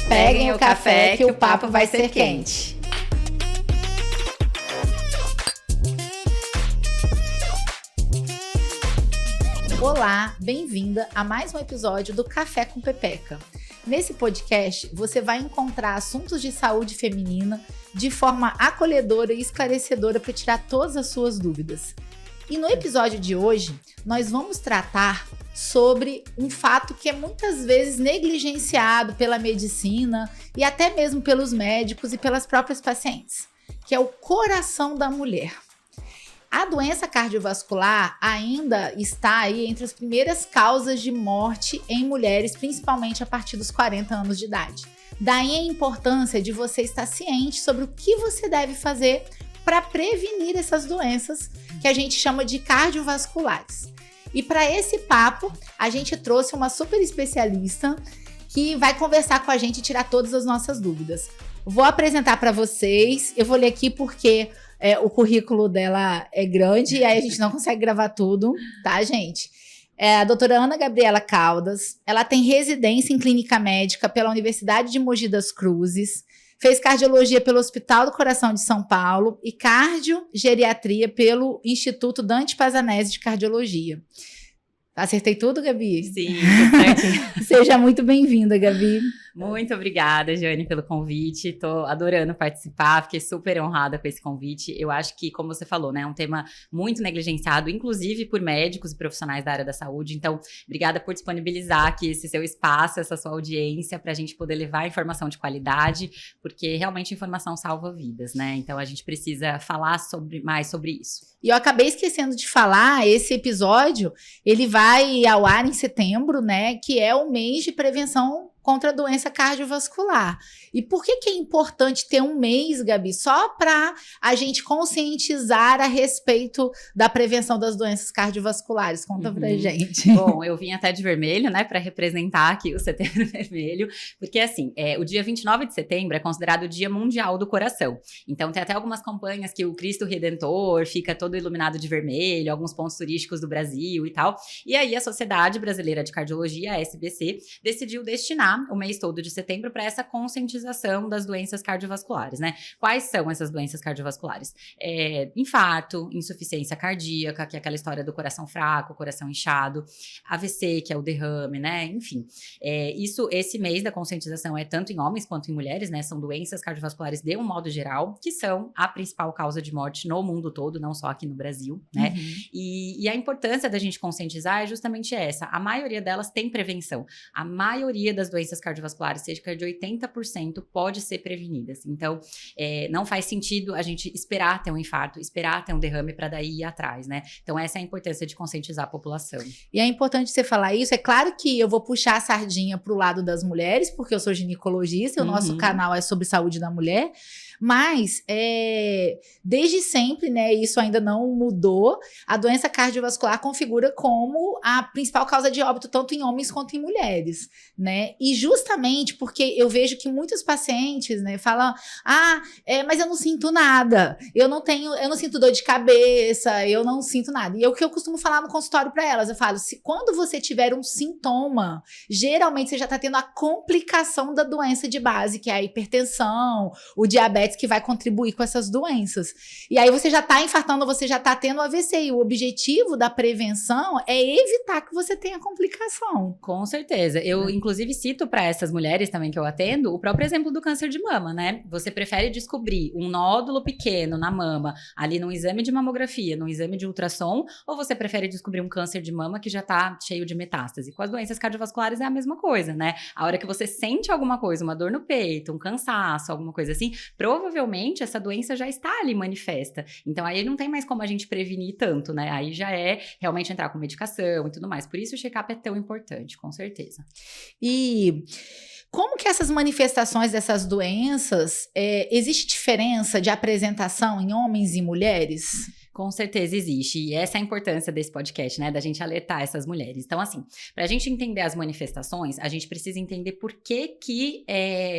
Peguem o café que o papo vai ser quente. Olá, bem-vinda a mais um episódio do Café com Pepeca. Nesse podcast, você vai encontrar assuntos de saúde feminina de forma acolhedora e esclarecedora para tirar todas as suas dúvidas. E no episódio de hoje, nós vamos tratar sobre um fato que é muitas vezes negligenciado pela medicina e até mesmo pelos médicos e pelas próprias pacientes, que é o coração da mulher. A doença cardiovascular ainda está aí entre as primeiras causas de morte em mulheres, principalmente a partir dos 40 anos de idade. Daí a importância de você estar ciente sobre o que você deve fazer para prevenir essas doenças que a gente chama de cardiovasculares. E para esse papo, a gente trouxe uma super especialista que vai conversar com a gente e tirar todas as nossas dúvidas. Vou apresentar para vocês, eu vou ler aqui porque o currículo dela é grande e aí a gente não consegue gravar tudo, tá, gente? A doutora Ana Gabriela Caldas, ela tem residência em clínica médica pela Universidade de Mogi das Cruzes, fez cardiologia pelo Hospital do Coração de São Paulo e cardiogeriatria pelo Instituto Dante Pazanese de Cardiologia. Acertei tudo, Gabi? Sim, tudo certinho. Seja muito bem-vinda, Gabi. Muito obrigada, Jane, pelo convite. Tô adorando participar, fiquei super honrada com esse convite. Eu acho que, como você falou, né, é um tema muito negligenciado, inclusive por médicos e profissionais da área da saúde. Então, obrigada por disponibilizar aqui esse seu espaço, essa sua audiência, para a gente poder levar informação de qualidade, porque realmente informação salva vidas, né? Então, a gente precisa falar mais sobre isso. E eu acabei esquecendo de falar, esse episódio, ele vai ao ar em setembro, né, que é o mês de prevenção contra a doença cardiovascular. E por que é importante ter um mês, Gabi? Só para a gente conscientizar a respeito da prevenção das doenças cardiovasculares. Conta pra gente. Bom, eu vim até de vermelho, né, para representar aqui o Setembro Vermelho, porque assim, o dia 29 de setembro é considerado o Dia Mundial do Coração. Então tem até algumas campanhas que o Cristo Redentor fica todo iluminado de vermelho, alguns pontos turísticos do Brasil e tal. E aí a Sociedade Brasileira de Cardiologia, a SBC, decidiu destinar o mês todo de setembro para essa conscientização das doenças cardiovasculares, né? Quais são essas doenças cardiovasculares? Infarto, insuficiência cardíaca, que é aquela história do coração fraco, coração inchado, AVC, que é o derrame, né? Enfim, esse mês da conscientização é tanto em homens quanto em mulheres, né? São doenças cardiovasculares de um modo geral, que são a principal causa de morte no mundo todo, não só aqui no Brasil, né? Uhum. E a importância da gente conscientizar é justamente essa. A maioria delas tem prevenção. A maioria das doenças cardiovasculares, cerca de 80%, pode ser prevenidas. Então, não faz sentido a gente esperar ter um infarto, esperar ter um derrame para daí ir atrás, né? Então, essa é a importância de conscientizar a população. E é importante você falar isso. É claro que eu vou puxar a sardinha pro lado das mulheres, porque eu sou ginecologista e o nosso canal é sobre saúde da mulher. Mas, desde sempre, né, isso ainda não mudou, a doença cardiovascular configura como a principal causa de óbito, tanto em homens quanto em mulheres, né? E justamente porque eu vejo que muitos pacientes, né, falam, mas eu não sinto nada, eu não sinto dor de cabeça, eu não sinto nada. E é o que eu costumo falar no consultório para elas, eu falo, quando você tiver um sintoma, geralmente você já está tendo a complicação da doença de base, que é a hipertensão, o diabetes, que vai contribuir com essas doenças. E aí você já está infartando, você já está tendo AVC. E o objetivo da prevenção é evitar que você tenha complicação. Com certeza. Eu, inclusive, cito para essas mulheres também que eu atendo o próprio exemplo do câncer de mama, né? Você prefere descobrir um nódulo pequeno na mama, ali num exame de mamografia, num exame de ultrassom, ou você prefere descobrir um câncer de mama que já está cheio de metástase? Com as doenças cardiovasculares é a mesma coisa, né? A hora que você sente alguma coisa, uma dor no peito, um cansaço, alguma coisa assim, provavelmente essa doença já está ali manifesta. Então, aí não tem mais como a gente prevenir tanto, né? Aí já é realmente entrar com medicação e tudo mais. Por isso o check-up é tão importante, com certeza. E como que essas manifestações dessas doenças, existe diferença de apresentação em homens e mulheres? Com certeza existe, e essa é a importância desse podcast, né, da gente alertar essas mulheres. Então, assim, pra gente entender as manifestações, a gente precisa entender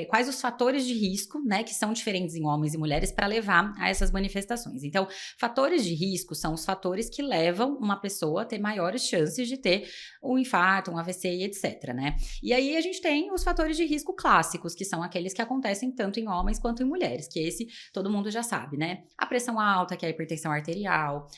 quais os fatores de risco, né, que são diferentes em homens e mulheres para levar a essas manifestações. Então, fatores de risco são os fatores que levam uma pessoa a ter maiores chances de ter um infarto, um AVC e etc, né? E aí a gente tem os fatores de risco clássicos, que são aqueles que acontecem tanto em homens quanto em mulheres, que esse todo mundo já sabe, né? A pressão alta, que é a hipertensão arterial,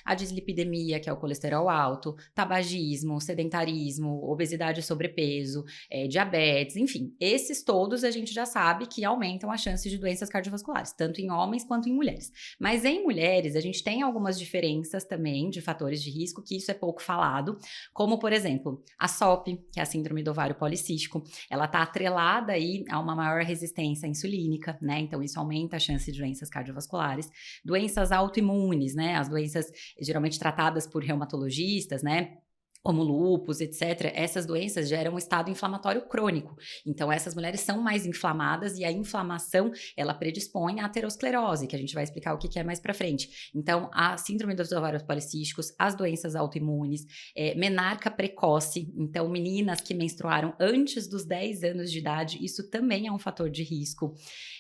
a dislipidemia, que é o colesterol alto, tabagismo, sedentarismo, obesidade e sobrepeso, diabetes, enfim, esses todos a gente já sabe que aumentam a chance de doenças cardiovasculares, tanto em homens quanto em mulheres. Mas em mulheres, a gente tem algumas diferenças também de fatores de risco, que isso é pouco falado, como, por exemplo, a SOP, que é a síndrome do ovário policístico, ela está atrelada aí a uma maior resistência insulínica, né? Então, isso aumenta a chance de doenças cardiovasculares. Doenças autoimunes, né? As doenças geralmente tratadas por reumatologistas, né? Como lúpus, etc., essas doenças geram um estado inflamatório crônico. Então, essas mulheres são mais inflamadas e a inflamação, ela predispõe à aterosclerose, que a gente vai explicar o que é mais pra frente. Então, a síndrome dos ovários policísticos, as doenças autoimunes, menarca precoce, então, meninas que menstruaram antes dos 10 anos de idade, isso também é um fator de risco.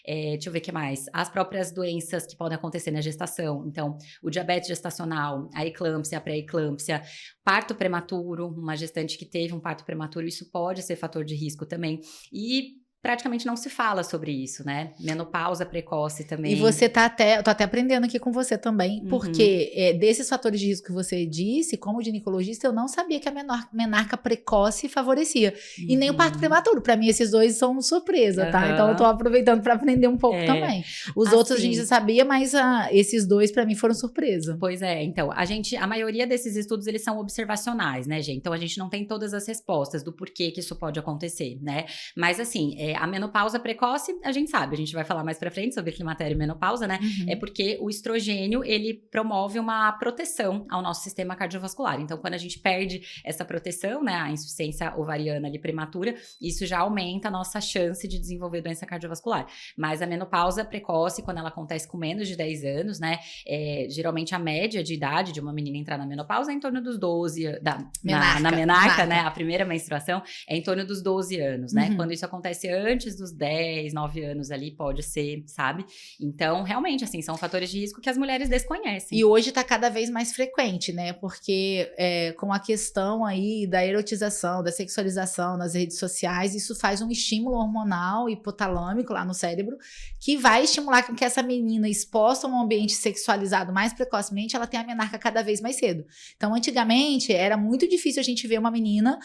Deixa eu ver o que mais. As próprias doenças que podem acontecer na gestação, então, o diabetes gestacional, a eclâmpsia, a pré-eclâmpsia, parto prematuro, uma gestante que teve um parto prematuro, isso pode ser fator de risco também. E praticamente não se fala sobre isso, né? Menopausa precoce também. E você eu tô até aprendendo aqui com você também, porque desses fatores de risco que você disse, como ginecologista, eu não sabia que a menarca precoce favorecia. E nem o parto prematuro. Pra mim, esses dois são surpresa, tá? Então, eu tô aproveitando pra aprender um pouco também. Os outros a gente já sabia, mas esses dois, pra mim, foram surpresa. Pois é, então, a maioria desses estudos, eles são observacionais, né, gente? Então, a gente não tem todas as respostas do porquê que isso pode acontecer, né? Mas, assim, a menopausa precoce, a gente sabe, a gente vai falar mais pra frente sobre climatério e menopausa, né? É porque o estrogênio, ele promove uma proteção ao nosso sistema cardiovascular. Então, quando a gente perde essa proteção, né, a insuficiência ovariana ali prematura, isso já aumenta a nossa chance de desenvolver doença cardiovascular. Mas a menopausa precoce, quando ela acontece com menos de 10 anos, né, geralmente a média de idade de uma menina entrar na menopausa é em torno dos 12, na menarca, né, a primeira menstruação é em torno dos 12 anos, né? Quando isso acontece antes dos 10, 9 anos ali, pode ser, sabe? Então, realmente, assim, são fatores de risco que as mulheres desconhecem. E hoje tá cada vez mais frequente, né? Porque com a questão aí da erotização, da sexualização nas redes sociais, isso faz um estímulo hormonal hipotalâmico lá no cérebro, que vai estimular com que essa menina exposta a um ambiente sexualizado mais precocemente, ela tenha a menarca cada vez mais cedo. Então, antigamente, era muito difícil a gente ver uma menina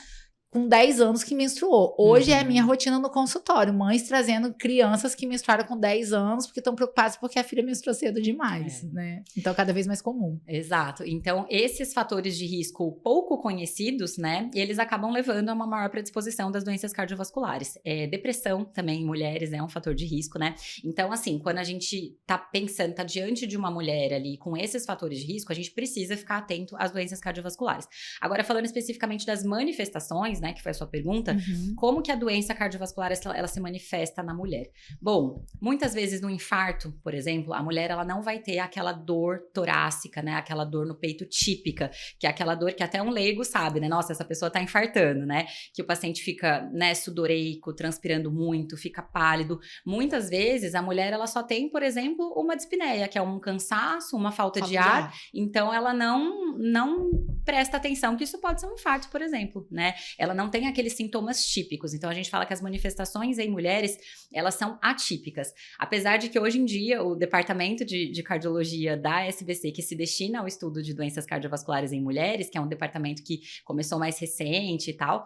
com 10 anos que menstruou. Hoje é a minha rotina no consultório. Mães trazendo crianças que menstruaram com 10 anos porque estão preocupadas porque a filha menstruou cedo demais, né? Então, cada vez mais comum. Exato. Então, esses fatores de risco pouco conhecidos, né? Eles acabam levando a uma maior predisposição das doenças cardiovasculares. Depressão também em mulheres é um fator de risco, né? Então, assim, quando a gente tá pensando, tá diante de uma mulher ali com esses fatores de risco, a gente precisa ficar atento às doenças cardiovasculares. Agora, falando especificamente das manifestações, né, que foi a sua pergunta, como que a doença cardiovascular ela se manifesta na mulher? Bom, muitas vezes no infarto, por exemplo, a mulher ela não vai ter aquela dor torácica, né, aquela dor no peito típica, que é aquela dor que até um leigo sabe, né, nossa, essa pessoa tá infartando, né, que o paciente fica, né, sudoreico, transpirando muito, fica pálido. Muitas vezes a mulher ela só tem, por exemplo, uma dispneia, que é um cansaço, uma falta de ar, então ela não presta atenção que isso pode ser um infarto, por exemplo, né? Ela não tem aqueles sintomas típicos. Então, a gente fala que as manifestações em mulheres, elas são atípicas. Apesar de que, hoje em dia, o departamento de cardiologia da SBC, que se destina ao estudo de doenças cardiovasculares em mulheres, que é um departamento que começou mais recente e tal,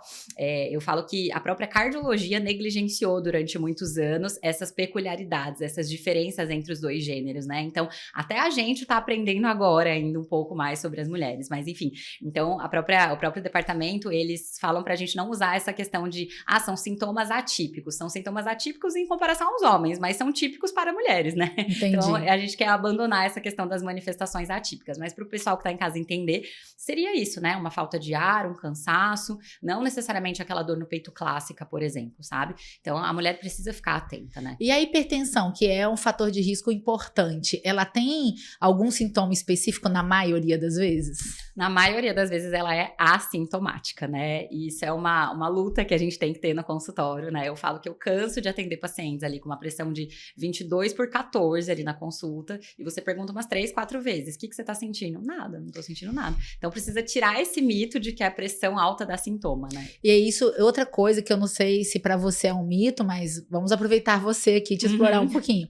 eu falo que a própria cardiologia negligenciou durante muitos anos essas peculiaridades, essas diferenças entre os dois gêneros, né? Então, até a gente tá aprendendo agora ainda um pouco mais sobre as mulheres, mas enfim. Então, o próprio departamento, eles falam pra gente não usar essa questão de, são sintomas atípicos. São sintomas atípicos em comparação aos homens, mas são típicos para mulheres, né? Entendi. Então, a gente quer abandonar essa questão das manifestações atípicas. Mas pro pessoal que tá em casa entender, seria isso, né? Uma falta de ar, um cansaço, não necessariamente aquela dor no peito clássica, por exemplo, sabe? Então, a mulher precisa ficar atenta, né? E a hipertensão, que é um fator de risco importante, ela tem algum sintoma específico na maioria das vezes? Na maioria das vezes ela é assintomática, né? E isso é uma luta que a gente tem que ter no consultório, né? Eu falo que eu canso de atender pacientes ali com uma pressão de 22/14 ali na consulta, e você pergunta umas 3, 4 vezes, o que você tá sentindo? Nada, não tô sentindo nada. Então precisa tirar esse mito de que a pressão alta dá sintoma, né? E é isso, outra coisa que eu não sei se pra você é um mito, mas vamos aproveitar você aqui e te explorar um pouquinho.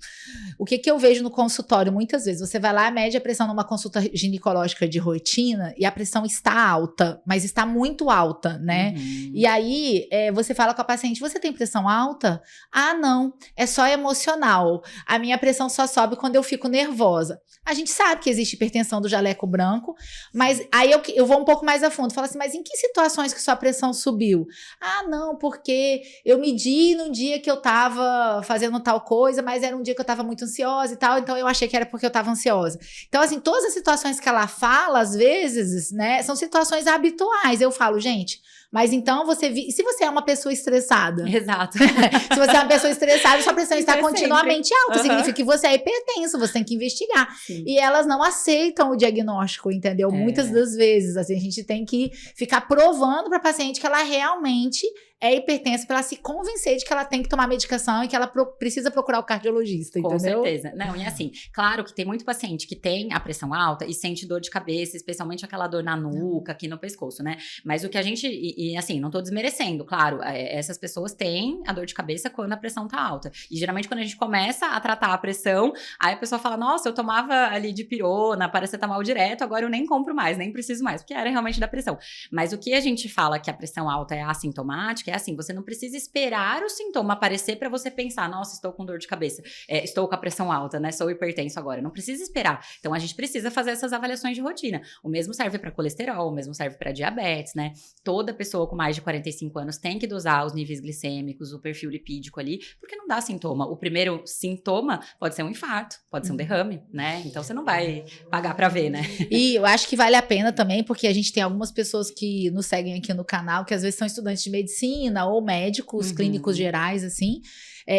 O que eu vejo no consultório muitas vezes, você vai lá, mede a pressão numa consulta ginecológica de rotina e a pressão está alta, mas está muito alta, né? E aí você fala com a paciente, você tem pressão alta? Ah, não, é só emocional. A minha pressão só sobe quando eu fico nervosa. A gente sabe que existe hipertensão do jaleco branco, mas aí eu vou um pouco mais a fundo, falo assim, mas em que situações que sua pressão subiu? Ah, não, porque eu medi num dia que eu tava fazendo tal coisa, mas era um dia que eu tava muito ansiosa e tal, então eu achei que era porque eu tava ansiosa. Então, assim, todas as situações que ela fala, às vezes, né, são situações habituais. Eu falo, gente, mas então se você é uma pessoa estressada? Exato. Se você é uma pessoa estressada, sua pressão está continuamente alta, Uhum. significa que você é hipertenso, você tem que investigar. Sim. E elas não aceitam o diagnóstico, entendeu? Muitas das vezes, assim, a gente tem que ficar provando para a paciente que ela realmente é hipertensa, para ela se convencer de que ela tem que tomar medicação e que ela precisa procurar o cardiologista, entendeu? Com certeza. Não, e assim, claro que tem muito paciente que tem a pressão alta e sente dor de cabeça, especialmente aquela dor na nuca, aqui no pescoço, né? Mas o que a gente, e assim, não tô desmerecendo, claro, essas pessoas têm a dor de cabeça quando a pressão tá alta. E geralmente quando a gente começa a tratar a pressão, aí a pessoa fala, nossa, eu tomava ali dipirona, paracetamol direto, agora eu nem compro mais, nem preciso mais, porque era realmente da pressão. Mas o que a gente fala que a pressão alta é assintomática, é assim, você não precisa esperar o sintoma aparecer para você pensar, nossa, estou com dor de cabeça, estou com a pressão alta, né, sou hipertenso agora. Não precisa esperar. Então, a gente precisa fazer essas avaliações de rotina. O mesmo serve para colesterol, o mesmo serve para diabetes, né? Toda pessoa com mais de 45 anos tem que dosar os níveis glicêmicos, o perfil lipídico ali, porque não dá sintoma. O primeiro sintoma pode ser um infarto, pode ser um derrame, né? Então, você não vai pagar para ver, né? E eu acho que vale a pena também, porque a gente tem algumas pessoas que nos seguem aqui no canal, que às vezes são estudantes de medicina ou médicos clínicos gerais, assim.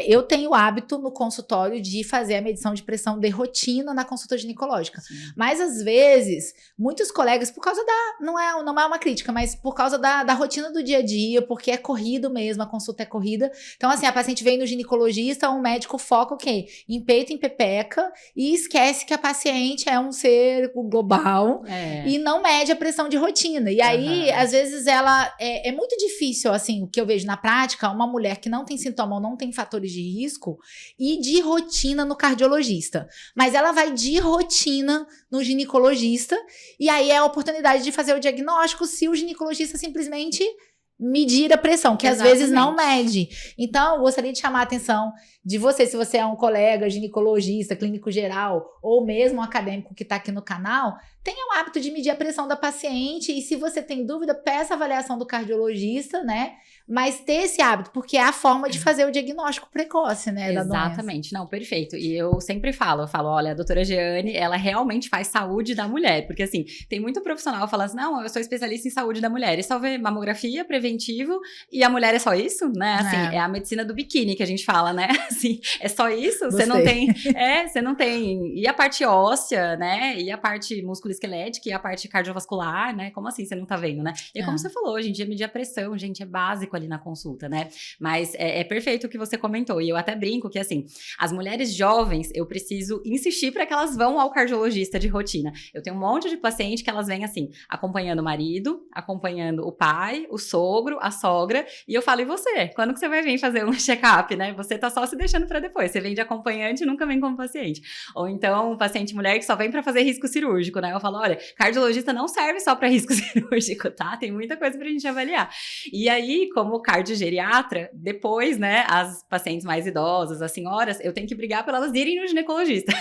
Eu tenho o hábito no consultório de fazer a medição de pressão de rotina na consulta ginecológica. Sim. Mas, às vezes, muitos colegas, por causa não é uma crítica, mas por causa da rotina do dia a dia, porque é corrido mesmo, a consulta é corrida. Então, assim, a paciente vem no ginecologista, um médico foca o quê? Em peito, em pepeca, e esquece que a paciente é um ser global e não mede a pressão de rotina. E aí, às vezes, ela... É muito difícil, assim, o que eu vejo na prática, uma mulher que não tem sintoma ou não tem fatores de risco e de rotina no cardiologista. Mas ela vai de rotina no ginecologista e aí é a oportunidade de fazer o diagnóstico se o ginecologista simplesmente medir a pressão, que às vezes não mede. Então, eu gostaria de chamar a atenção de você, se você é um colega ginecologista, clínico geral, ou mesmo um acadêmico que está aqui no canal, tenha o hábito de medir a pressão da paciente e se você tem dúvida, peça a avaliação do cardiologista, né? Mas ter esse hábito, porque é a forma de fazer o diagnóstico precoce, né? Exatamente, não, perfeito. E eu sempre falo, olha, a doutora Jeane, ela realmente faz saúde da mulher, porque assim, tem muito profissional falando assim, não, eu sou especialista em saúde da mulher, e só vê mamografia, preventivo, e a mulher é só isso, né? Assim, é a medicina do biquíni que a gente fala, né? Assim, é só isso? Você não tem, você não tem, e a parte óssea, né? E a parte musculoesquelética, e a parte cardiovascular, né? Como assim você não tá vendo, né? E como você falou, hoje em dia medir a pressão, gente, é básico ali na consulta, né? Mas é perfeito o que você comentou, e eu até brinco que, assim, as mulheres jovens, eu preciso insistir para que elas vão ao cardiologista de rotina. Eu tenho um monte de paciente que elas vêm, assim, acompanhando o marido, acompanhando o pai, o sogro, a sogra, e eu falo, e você? Quando que você vai vir fazer um check-up, né? Você tá só se deixando para depois, você vem de acompanhante e nunca vem como paciente. Ou então, um paciente mulher que só vem para fazer risco cirúrgico, né? eu falo, olha, cardiologista não serve só para risco cirúrgico, tá? Tem muita coisa pra gente avaliar. E aí, como cardiogeriatra, depois, né, as pacientes mais idosas, as senhoras, eu tenho que brigar pra elas irem no ginecologista.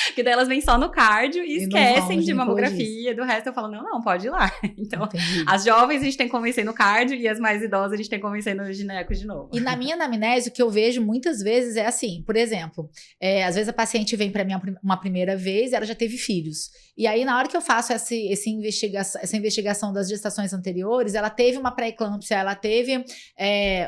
Porque daí elas vêm só no cardio e esquecem de mamografia, do resto eu falo, não, pode ir lá. Então, as jovens a gente tem que convencer no cardio e as mais idosas a gente tem que convencer no gineco de novo. E na minha anamnese, o que eu vejo muitas vezes é assim, por exemplo, às vezes a paciente vem para mim uma primeira vez, ela já teve filhos. E aí, na hora que eu faço essa investigação das gestações anteriores, ela teve uma pré-eclâmpsia, ela teve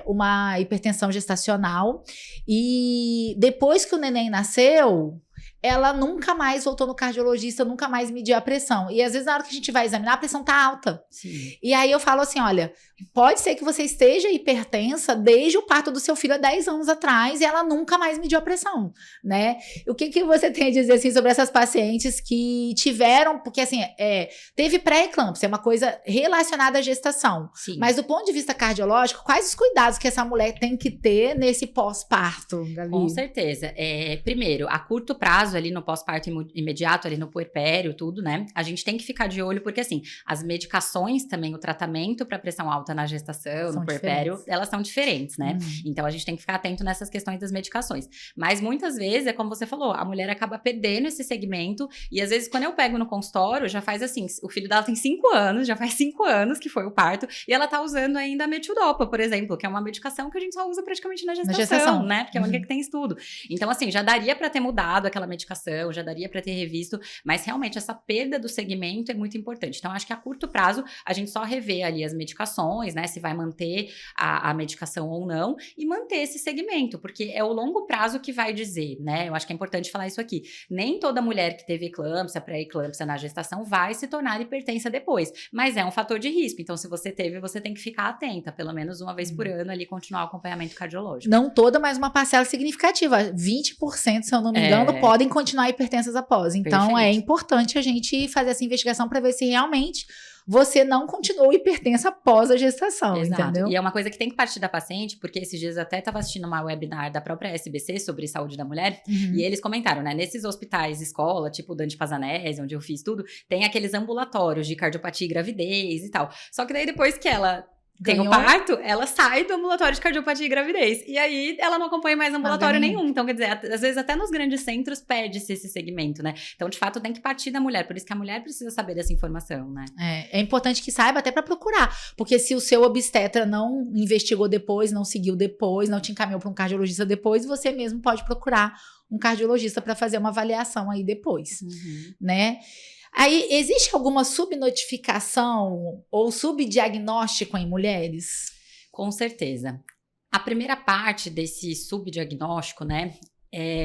uma hipertensão gestacional. E depois que o neném nasceu, ela nunca mais voltou no cardiologista, nunca mais mediu a pressão. E às vezes na hora que a gente vai examinar, a pressão tá alta. Sim. E aí eu falo assim, olha, pode ser que você esteja hipertensa desde o parto do seu filho há 10 anos atrás e ela nunca mais mediu a pressão, né? O que você tem a dizer assim, sobre essas pacientes que tiveram, porque assim, teve pré-eclâmpsia, é uma coisa relacionada à gestação. Sim. Mas do ponto de vista cardiológico, quais os cuidados que essa mulher tem que ter nesse pós-parto, Gabi? Com certeza. Primeiro, a curto prazo, ali no pós-parto imediato, ali no puerpério, tudo, né? A gente tem que ficar de olho, porque assim, as medicações também, o tratamento para pressão alta na gestação, no puerpério, elas são diferentes, né? Então a gente tem que ficar atento nessas questões das medicações. Mas muitas vezes, é como você falou, a mulher acaba perdendo esse segmento e às vezes quando eu pego no consultório, já faz assim, o filho dela tem 5 anos, já faz 5 anos que foi o parto e ela tá usando ainda a metildopa, por exemplo, que é uma medicação que a gente só usa praticamente na gestação. Né? Porque é a única que tem estudo. Então assim, já daria para ter mudado aquela medicação, já daria para ter revisto, mas realmente essa perda do segmento é muito importante. Então, acho que a curto prazo, a gente só revê ali as medicações, né, se vai manter a medicação ou não, e manter esse segmento, porque é o longo prazo que vai dizer, né, eu acho que é importante falar isso aqui, nem toda mulher que teve eclâmpsia, pré-eclâmpsia na gestação vai se tornar hipertensa depois, mas é um fator de risco, então se você teve, você tem que ficar atenta, pelo menos uma vez por ano ali, continuar o acompanhamento cardiológico. Não toda, mas uma parcela significativa, 20%, se eu não me engano, podem continuar hipertensas após. Então, perfeito. É importante a gente fazer essa investigação para ver se realmente você não continuou hipertensa após a gestação, exato. Entendeu? E é uma coisa que tem que partir da paciente, porque esses dias eu até estava assistindo uma webinar da própria SBC sobre saúde da mulher, e eles comentaram, né, nesses hospitais escola, tipo o Dante Pazanese, onde eu fiz tudo, tem aqueles ambulatórios de cardiopatia e gravidez e tal. Só que daí depois que ela tem o parto, ela sai do ambulatório de cardiopatia e gravidez. E aí, ela não acompanha mais ambulatório nenhum. Então, quer dizer, às vezes até nos grandes centros perde-se esse segmento, né? Então, de fato, tem que partir da mulher. Por isso que a mulher precisa saber dessa informação, né? É importante que saiba até para procurar. Porque se o seu obstetra não investigou depois, não seguiu depois, não te encaminhou para um cardiologista depois, você mesmo pode procurar um cardiologista para fazer uma avaliação aí depois, né? Aí, existe alguma subnotificação ou subdiagnóstico em mulheres? Com certeza. A primeira parte desse subdiagnóstico, né,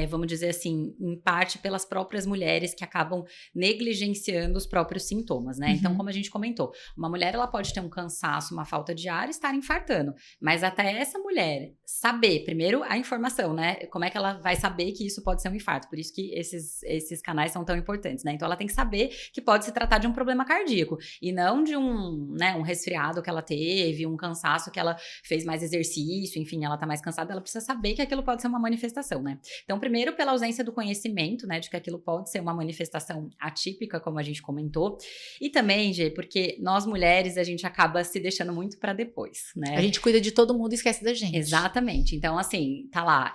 vamos dizer assim, em parte pelas próprias mulheres que acabam negligenciando os próprios sintomas, né? Então, como a gente comentou, uma mulher, ela pode ter um cansaço, uma falta de ar e estar infartando, mas até essa mulher saber, primeiro, a informação, né? Como é que ela vai saber que isso pode ser um infarto? Por isso que esses canais são tão importantes, né? Então, ela tem que saber que pode se tratar de um problema cardíaco e não de um resfriado que ela teve, um cansaço que ela fez mais exercício, enfim, ela tá mais cansada, ela precisa saber que aquilo pode ser uma manifestação, né? Então, primeiro, pela ausência do conhecimento, né, de que aquilo pode ser uma manifestação atípica, como a gente comentou, e também, Gê, porque nós mulheres, a gente acaba se deixando muito para depois, né? A gente cuida de todo mundo e esquece da gente. Exatamente. Então, assim, tá lá,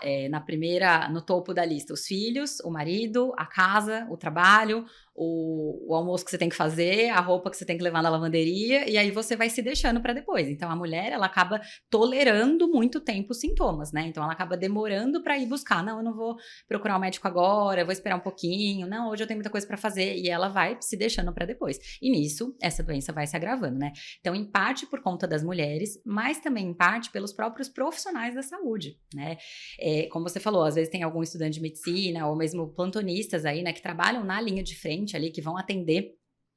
no topo da lista, os filhos, o marido, a casa, o trabalho, o almoço que você tem que fazer, a roupa que você tem que levar na lavanderia, e aí você vai se deixando para depois. Então, a mulher, ela acaba tolerando muito tempo os sintomas, né? Então, ela acaba demorando para ir buscar. Não, eu não vou procurar um médico agora, eu vou esperar um pouquinho. Não, hoje eu tenho muita coisa para fazer. E ela vai se deixando para depois. E nisso, essa doença vai se agravando, né? Então, em parte por conta das mulheres, mas também em parte pelos próprios profissionais da saúde, né? Como você falou, às vezes tem algum estudante de medicina ou mesmo plantonistas aí, né, que trabalham na linha de frente ali, que vão atender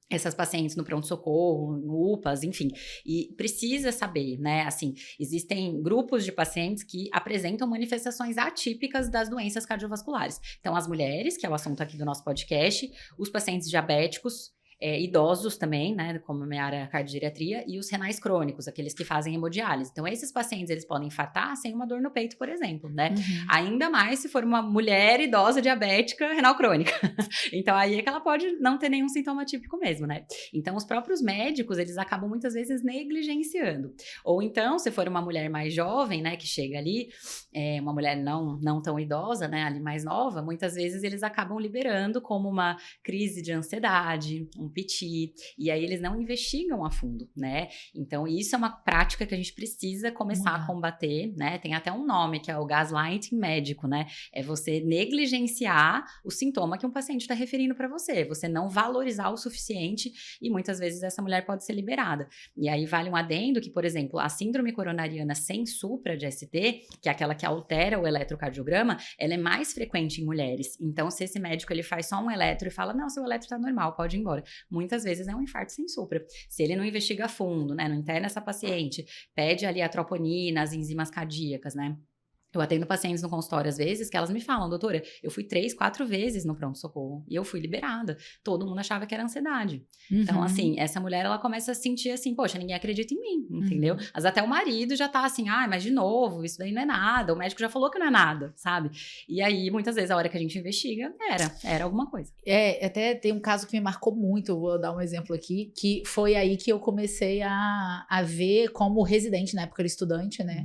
essas pacientes no pronto-socorro, no UPAs, enfim, e precisa saber, né, assim, existem grupos de pacientes que apresentam manifestações atípicas das doenças cardiovasculares. Então, as mulheres, que é o assunto aqui do nosso podcast, os pacientes diabéticos, idosos também, né, como a minha área é cardiogeriatria, e os renais crônicos, aqueles que fazem hemodiálise. Então, esses pacientes, eles podem infartar sem uma dor no peito, por exemplo, né? Ainda mais se for uma mulher idosa diabética renal crônica. Então, aí é que ela pode não ter nenhum sintoma típico mesmo, né? Então, os próprios médicos, eles acabam muitas vezes negligenciando. Ou então, se for uma mulher mais jovem, né, que chega ali, uma mulher não tão idosa, né, ali mais nova, muitas vezes eles acabam liberando como uma crise de ansiedade, um piti, e aí eles não investigam a fundo, né? Então, isso é uma prática que a gente precisa começar a combater, né? Tem até um nome, que é o gaslighting médico, né? É você negligenciar o sintoma que um paciente está referindo para você, você não valorizar o suficiente, e muitas vezes essa mulher pode ser liberada. E aí vale um adendo que, por exemplo, a síndrome coronariana sem supra de ST, que é aquela que altera o eletrocardiograma, ela é mais frequente em mulheres. Então, se esse médico ele faz só um eletro e fala, não, seu eletro tá normal, pode ir embora. Muitas vezes é um infarto sem supra. Se ele não investiga a fundo, né, não interna essa paciente, pede ali a troponina, as enzimas cardíacas, né? Eu atendo pacientes no consultório, às vezes, que elas me falam, doutora, eu fui 3, 4 vezes no pronto-socorro e eu fui liberada. Todo mundo achava que era ansiedade. Então, assim, essa mulher, ela começa a sentir assim, poxa, ninguém acredita em mim, entendeu? Mas até o marido já tá assim, mas de novo, isso daí não é nada, o médico já falou que não é nada, sabe? E aí, muitas vezes, a hora que a gente investiga, era alguma coisa. Até tem um caso que me marcou muito, eu vou dar um exemplo aqui, que foi aí que eu comecei a ver como residente, na época era estudante, né?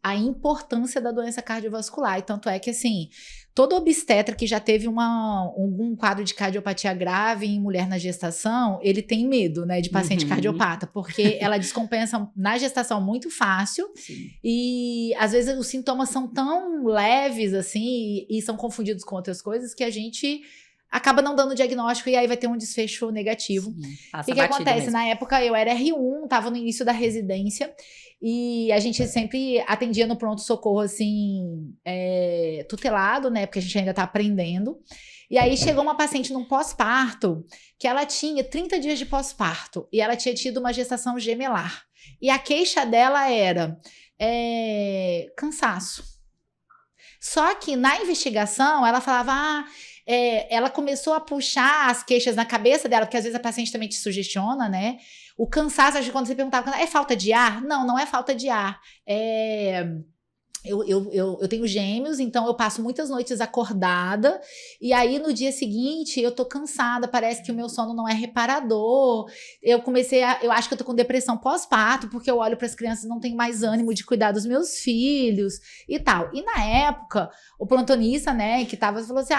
A importância da doença cardiovascular. E tanto é que, assim, todo obstetra que já teve algum quadro de cardiopatia grave em mulher na gestação, ele tem medo, né, de paciente cardiopata, porque ela descompensa na gestação muito fácil. Sim. E, às vezes, os sintomas são tão leves, assim, e são confundidos com outras coisas, que a gente acaba não dando diagnóstico e aí vai ter um desfecho negativo. O que acontece? Mesmo. Na época, eu era R1, estava no início da residência, e a gente sempre atendia no pronto-socorro, assim, tutelado, né? Porque a gente ainda tá aprendendo. E aí chegou uma paciente num pós-parto, que ela tinha 30 dias de pós-parto, e ela tinha tido uma gestação gemelar. E a queixa dela era cansaço. Só que na investigação, ela falava, ela começou a puxar as queixas na cabeça dela, porque às vezes a paciente também te sugestiona, né? O cansaço, acho que quando você perguntava, é falta de ar? Não, não é falta de ar. Eu tenho gêmeos, então eu passo muitas noites acordada, e aí no dia seguinte eu tô cansada, parece que o meu sono não é reparador. Eu acho que eu tô com depressão pós-parto, porque eu olho para as crianças e não tenho mais ânimo de cuidar dos meus filhos e tal. E na época, o plantonista, né, que tava, falou assim,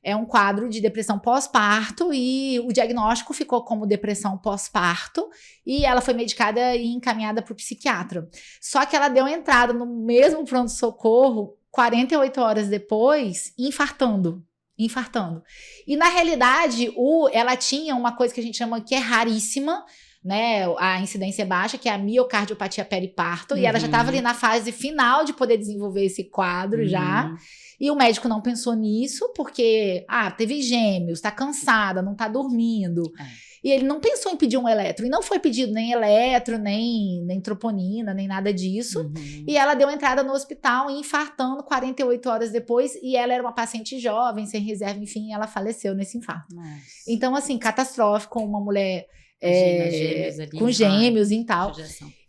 é um quadro de depressão pós-parto, e o diagnóstico ficou como depressão pós-parto, e ela foi medicada e encaminhada para o psiquiatra. Só que ela deu entrada no mesmo pronto-socorro 48 horas depois, infartando. E na realidade, ela tinha uma coisa que a gente chama que é raríssima, né? A incidência é baixa, que é a miocardiopatia periparto, e ela já estava ali na fase final de poder desenvolver esse quadro já. E o médico não pensou nisso, porque, teve gêmeos, tá cansada, não tá dormindo. E ele não pensou em pedir um eletro. E não foi pedido nem eletro, nem troponina, nem nada disso. E ela deu entrada no hospital, infartando 48 horas depois. E ela era uma paciente jovem, sem reserva, enfim, ela faleceu nesse infarto. Nossa. Então, assim, catastrófico, uma mulher gêmeos ali, com gêmeos e tal.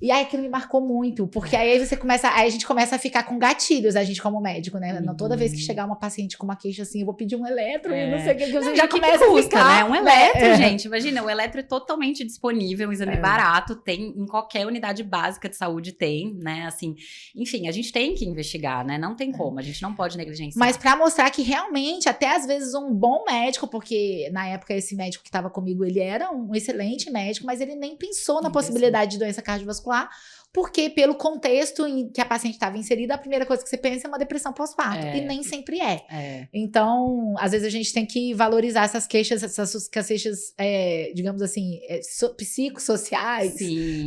E aí aquilo me marcou muito, porque aí a gente começa a ficar com gatilhos, a gente como médico, né? Toda vez que chegar uma paciente com uma queixa assim, eu vou pedir um eletro e não sei o que, você já começa a ficar, né? Um eletro, gente, imagina, o eletro é totalmente disponível, um exame barato, tem em qualquer unidade básica de saúde, tem, né? Assim, enfim, a gente tem que investigar, né? Não tem como, a gente não pode negligenciar. Mas pra mostrar que realmente, até às vezes um bom médico, porque na época esse médico que estava comigo, ele era um excelente médico, mas ele nem pensou na possibilidade de doença cardiovascular, porque pelo contexto em que a paciente estava inserida, a primeira coisa que você pensa é uma depressão pós-parto, e nem sempre é. Então, às vezes a gente tem que valorizar essas queixas, essas queixas, digamos assim, psicossociais.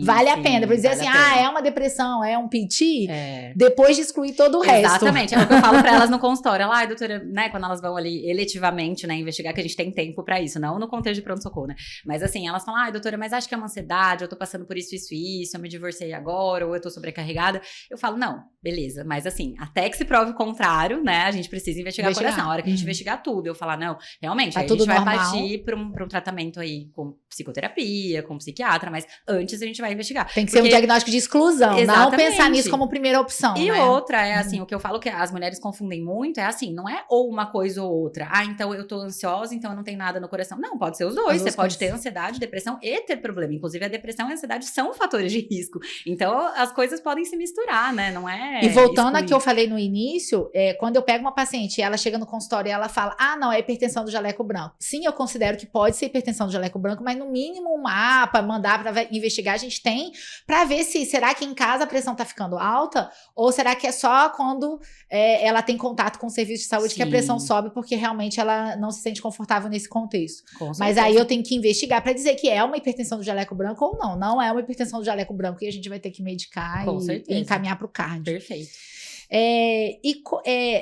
Vale a pena, para dizer assim, é uma depressão, é um PT, depois de excluir todo o resto. Exatamente, é o que eu falo para elas no consultório, doutora, né, quando elas vão ali eletivamente, né, investigar, que a gente tem tempo para isso, não no contexto de pronto-socorro, né, mas assim, elas falam, doutora, mas acho que é uma ansiedade, eu tô passando por isso, eu me divorciei agora, agora, ou eu tô sobrecarregada. Eu falo, não, beleza, mas assim, até que se prove o contrário, né, a gente precisa investigar o coração. A hora que a gente investigar tudo, eu falar, não, realmente, aí a gente vai partir pra um tratamento aí com psicoterapia, com psiquiatra, mas antes a gente vai investigar. Tem que ser um diagnóstico de exclusão, não pensar nisso como primeira opção, E né? outra é assim, o que eu falo que as mulheres confundem muito é assim, não é ou uma coisa ou outra. Ah, então eu tô ansiosa, então eu não tenho nada no coração. Não, pode ser os dois. Você pode ter ansiedade, depressão e ter problema. Inclusive, a depressão e a ansiedade são fatores de risco. Então, as coisas podem se misturar, né? Não é. E voltando ao que eu falei no início, quando eu pego uma paciente e ela chega no consultório e ela fala, não, é hipertensão do jaleco branco. Sim, eu considero que pode ser hipertensão do jaleco branco, mas no mínimo um mapa, mandar para investigar, a gente tem para ver se, será que em casa a pressão tá ficando alta? Ou será que é só quando ela tem contato com o serviço de saúde que a pressão sobe, porque realmente ela não se sente confortável nesse contexto. Mas aí eu tenho que investigar para dizer que é uma hipertensão do jaleco branco ou não. Não é uma hipertensão do jaleco branco e a gente vai ter que medicar e encaminhar para o cardio. Perfeito.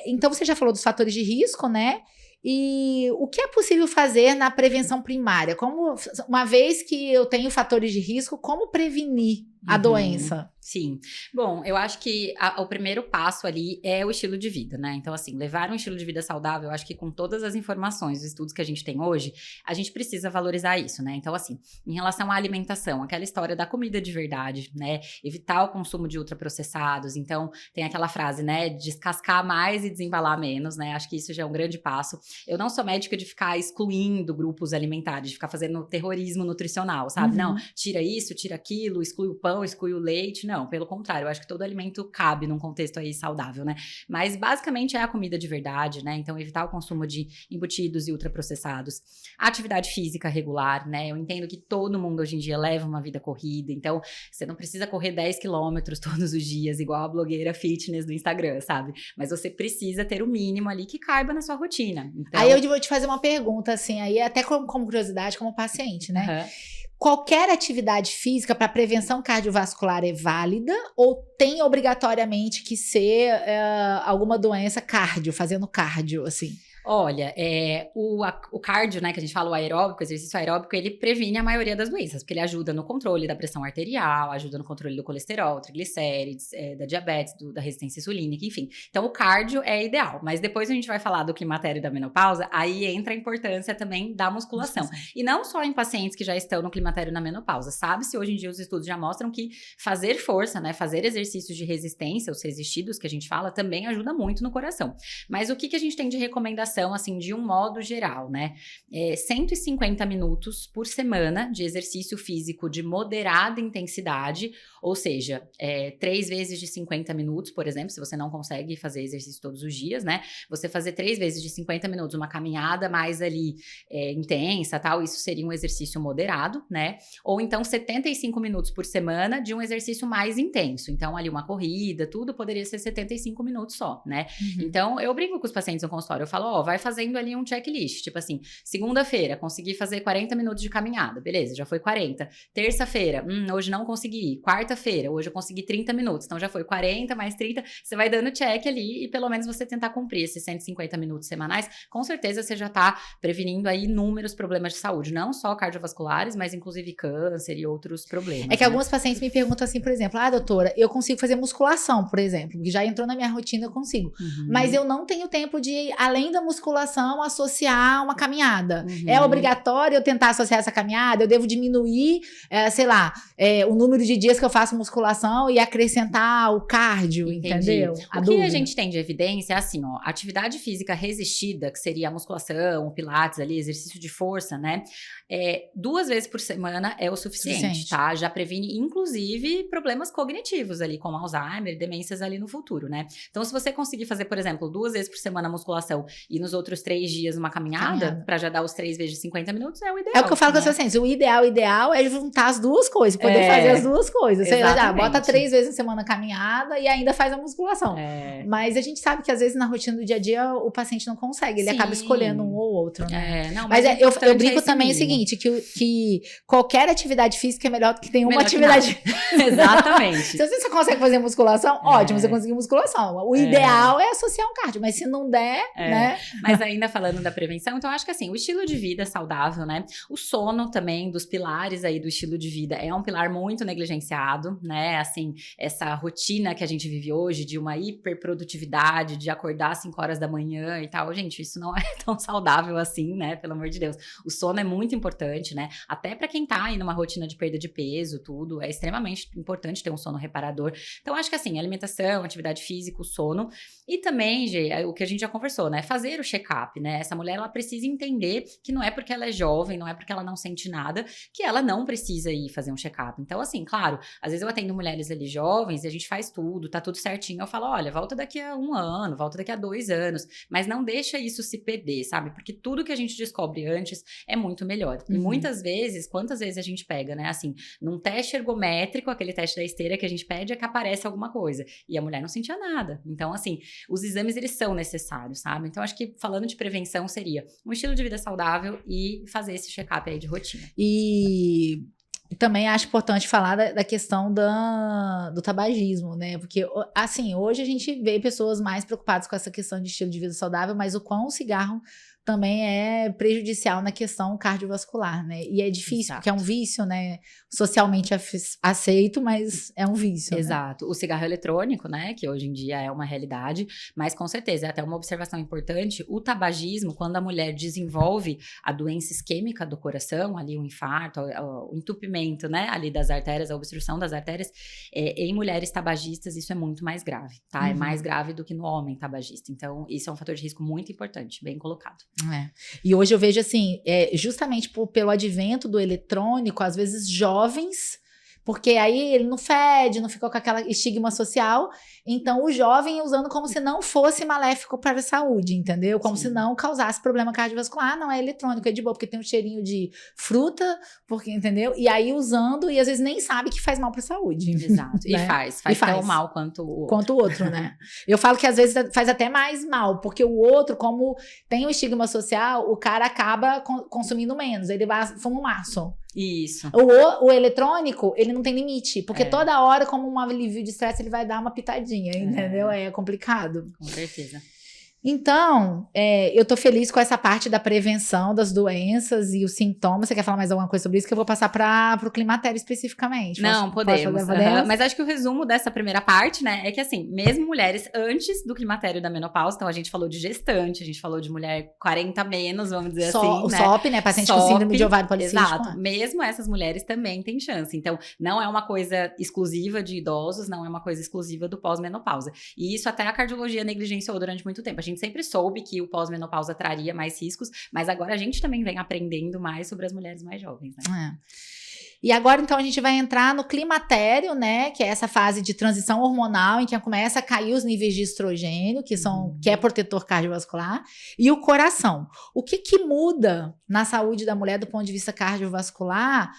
Então você já falou dos fatores de risco, né? E o que é possível fazer na prevenção primária? Uma vez que eu tenho fatores de risco, como prevenir a doença? Sim. Bom, eu acho que o primeiro passo ali é o estilo de vida, né? Então, assim, levar um estilo de vida saudável, eu acho que com todas as informações, os estudos que a gente tem hoje, a gente precisa valorizar isso, né? Então, assim, em relação à alimentação, aquela história da comida de verdade, né? Evitar o consumo de ultraprocessados. Então, tem aquela frase, né? Descascar mais e desembalar menos, né? Acho que isso já é um grande passo. Eu não sou médica de ficar excluindo grupos alimentares, de ficar fazendo terrorismo nutricional, sabe? Não, tira isso, tira aquilo, exclui o pão, exclui o leite. Não, pelo contrário, eu acho que todo alimento cabe num contexto aí saudável, né? Mas basicamente é a comida de verdade, né? Então evitar o consumo de embutidos e ultraprocessados. A atividade física regular, né? Eu entendo que todo mundo hoje em dia leva uma vida corrida, então você não precisa correr 10 quilômetros todos os dias, igual a blogueira fitness do Instagram, sabe? Mas você precisa ter o mínimo ali que caiba na sua rotina. Então... Aí eu vou te fazer uma pergunta, assim, aí até como curiosidade, como paciente, né? Qualquer atividade física para prevenção cardiovascular é válida ou tem obrigatoriamente que ser alguma doença fazendo cardio, assim? Olha, o cardio, né, que a gente fala, o aeróbico, o exercício aeróbico, ele previne a maioria das doenças, porque ele ajuda no controle da pressão arterial, ajuda no controle do colesterol, triglicérides, da diabetes, da resistência insulínica, enfim. Então, o cardio é ideal, mas depois a gente vai falar do climatério e da menopausa, aí entra a importância também da musculação. E não só em pacientes que já estão no climatério e na menopausa, sabe-se hoje em dia os estudos já mostram que fazer força, né, fazer exercícios de resistência, os resistidos que a gente fala, também ajuda muito no coração. Mas o que a gente tem de recomendação, assim, de um modo geral, né? 150 minutos por semana de exercício físico de moderada intensidade, ou seja, 3 vezes de 50 minutos, por exemplo, se você não consegue fazer exercício todos os dias, né? Você fazer 3 vezes de 50 minutos, uma caminhada mais ali intensa, tal, isso seria um exercício moderado, né? Ou então 75 minutos por semana de um exercício mais intenso. Então, ali uma corrida, tudo poderia ser 75 minutos só, né? Então, eu brinco com os pacientes no consultório, eu falo, vai fazendo ali um checklist, tipo assim, segunda-feira, consegui fazer 40 minutos de caminhada, beleza, já foi 40. Terça-feira, hoje não consegui. Quarta-feira, hoje eu consegui 30 minutos, então já foi 40 mais 30, você vai dando check ali e pelo menos você tentar cumprir esses 150 minutos semanais, com certeza você já tá prevenindo aí inúmeros problemas de saúde, não só cardiovasculares, mas inclusive câncer e outros problemas. É que alguns pacientes me perguntam assim, por exemplo, doutora, eu consigo fazer musculação, por exemplo, que já entrou na minha rotina, eu consigo, mas eu não tenho tempo de, além da musculação, associar uma caminhada. É obrigatório eu tentar associar essa caminhada? Eu devo diminuir, o número de dias que eu faço musculação e acrescentar o cardio, entendeu? O que a gente tem de evidência é assim, atividade física resistida, que seria a musculação, o pilates ali, exercício de força, né? 2 vezes por semana é o suficiente, tá? Já previne, inclusive, problemas cognitivos ali, como Alzheimer, demências ali no futuro, né? Então, se você conseguir fazer, por exemplo, 2 vezes por semana a musculação e nos outros 3 dias uma caminhada, pra já dar os 3 vezes de 50 minutos, é o ideal. É o que eu falo com os pacientes, o ideal é juntar as duas coisas, poder fazer as duas coisas. Você bota 3 vezes na semana caminhada e ainda faz a musculação. Mas a gente sabe que às vezes na rotina do dia a dia o paciente não consegue, ele acaba escolhendo um ou outro, né? Mas eu brinco também o seguinte, que qualquer atividade física é melhor do que nenhuma atividade. Exatamente. Se você só consegue fazer musculação, ótimo, você conseguiu musculação. O ideal é associar um cardio, mas se não der, né? Mas ainda falando da prevenção, então acho que assim, o estilo de vida saudável, né? O sono também, dos pilares aí do estilo de vida, é um pilar muito negligenciado, né? Assim, essa rotina que a gente vive hoje de uma hiperprodutividade, de acordar às 5 horas da manhã e tal. Gente, isso não é tão saudável assim, né? Pelo amor de Deus. O sono é muito importante, né? Até pra quem tá aí numa rotina de perda de peso, tudo, é extremamente importante ter um sono reparador. Então, acho que assim, alimentação, atividade física, o sono. E também, Gê, o que a gente já conversou, né? Fazer o check-up, né? Essa mulher, ela precisa entender que não é porque ela é jovem, não é porque ela não sente nada, que ela não precisa ir fazer um check-up. Então, assim, claro, às vezes eu atendo mulheres ali jovens e a gente faz tudo, tá tudo certinho. Eu falo, olha, volta daqui a 1 ano, volta daqui a 2 anos. Mas não deixa isso se perder, sabe? Porque tudo que a gente descobre antes é muito melhor. E muitas vezes, quantas vezes a gente pega, né? Assim, num teste ergométrico, aquele teste da esteira que a gente pede é que aparece alguma coisa. E a mulher não sentia nada. Então, assim, os exames, eles são necessários, sabe? Então, acho que falando de prevenção seria um estilo de vida saudável e fazer esse check-up aí de rotina. E também acho importante falar da questão do tabagismo, né? Porque, assim, hoje a gente vê pessoas mais preocupadas com essa questão de estilo de vida saudável, mas o quão o cigarro também é prejudicial na questão cardiovascular, né? E é difícil, porque é um vício, né? Socialmente aceito, mas é um vício. Exato. Né? O cigarro eletrônico, né? Que hoje em dia é uma realidade, mas com certeza, é até uma observação importante, o tabagismo, quando a mulher desenvolve a doença isquêmica do coração, ali o infarto, o entupimento, né? Ali das artérias, a obstrução das artérias, em mulheres tabagistas isso é muito mais grave, tá? É mais grave do que no homem tabagista. Então, isso é um fator de risco muito importante, bem colocado. E hoje eu vejo assim, justamente pelo advento do eletrônico, às vezes jovens, porque aí ele não fede, não ficou com aquela estigma social, então o jovem usando como se não fosse maléfico para a saúde, entendeu? Como se não causasse problema cardiovascular. Não é eletrônico, é de boa, porque tem um cheirinho de fruta, porque, entendeu? E aí usando, e às vezes nem sabe que faz mal para a saúde. Exato, né? E faz tão mal quanto o outro. Né? Eu falo que às vezes faz até mais mal, porque o outro, como tem um estigma social, o cara acaba consumindo menos, ele vai fumar um maço. Isso. O eletrônico, ele não tem limite, porque toda hora, como um alívio de estresse, ele vai dar uma pitadinha, entendeu? É complicado. Com certeza. Então, eu tô feliz com essa parte da prevenção das doenças e os sintomas. Você quer falar mais alguma coisa sobre isso? Que eu vou passar pro climatério especificamente. Não, podemos. Mas acho que o resumo dessa primeira parte, né, é que assim, mesmo mulheres antes do climatério e da menopausa, então a gente falou de gestante, a gente falou de mulher 40 menos, vamos dizer assim, o SOP, né, paciente com síndrome de ovário policístico. Exato, mesmo essas mulheres também têm chance. Então, não é uma coisa exclusiva de idosos, não é uma coisa exclusiva do pós-menopausa. E isso até a cardiologia negligenciou durante muito tempo. A gente sempre soube que o pós-menopausa traria mais riscos, mas agora a gente também vem aprendendo mais sobre as mulheres mais jovens, né? E agora, então, a gente vai entrar no climatério, né? Que é essa fase de transição hormonal em que começa a cair os níveis de estrogênio, que é protetor cardiovascular, e o coração. O que muda na saúde da mulher do ponto de vista cardiovascular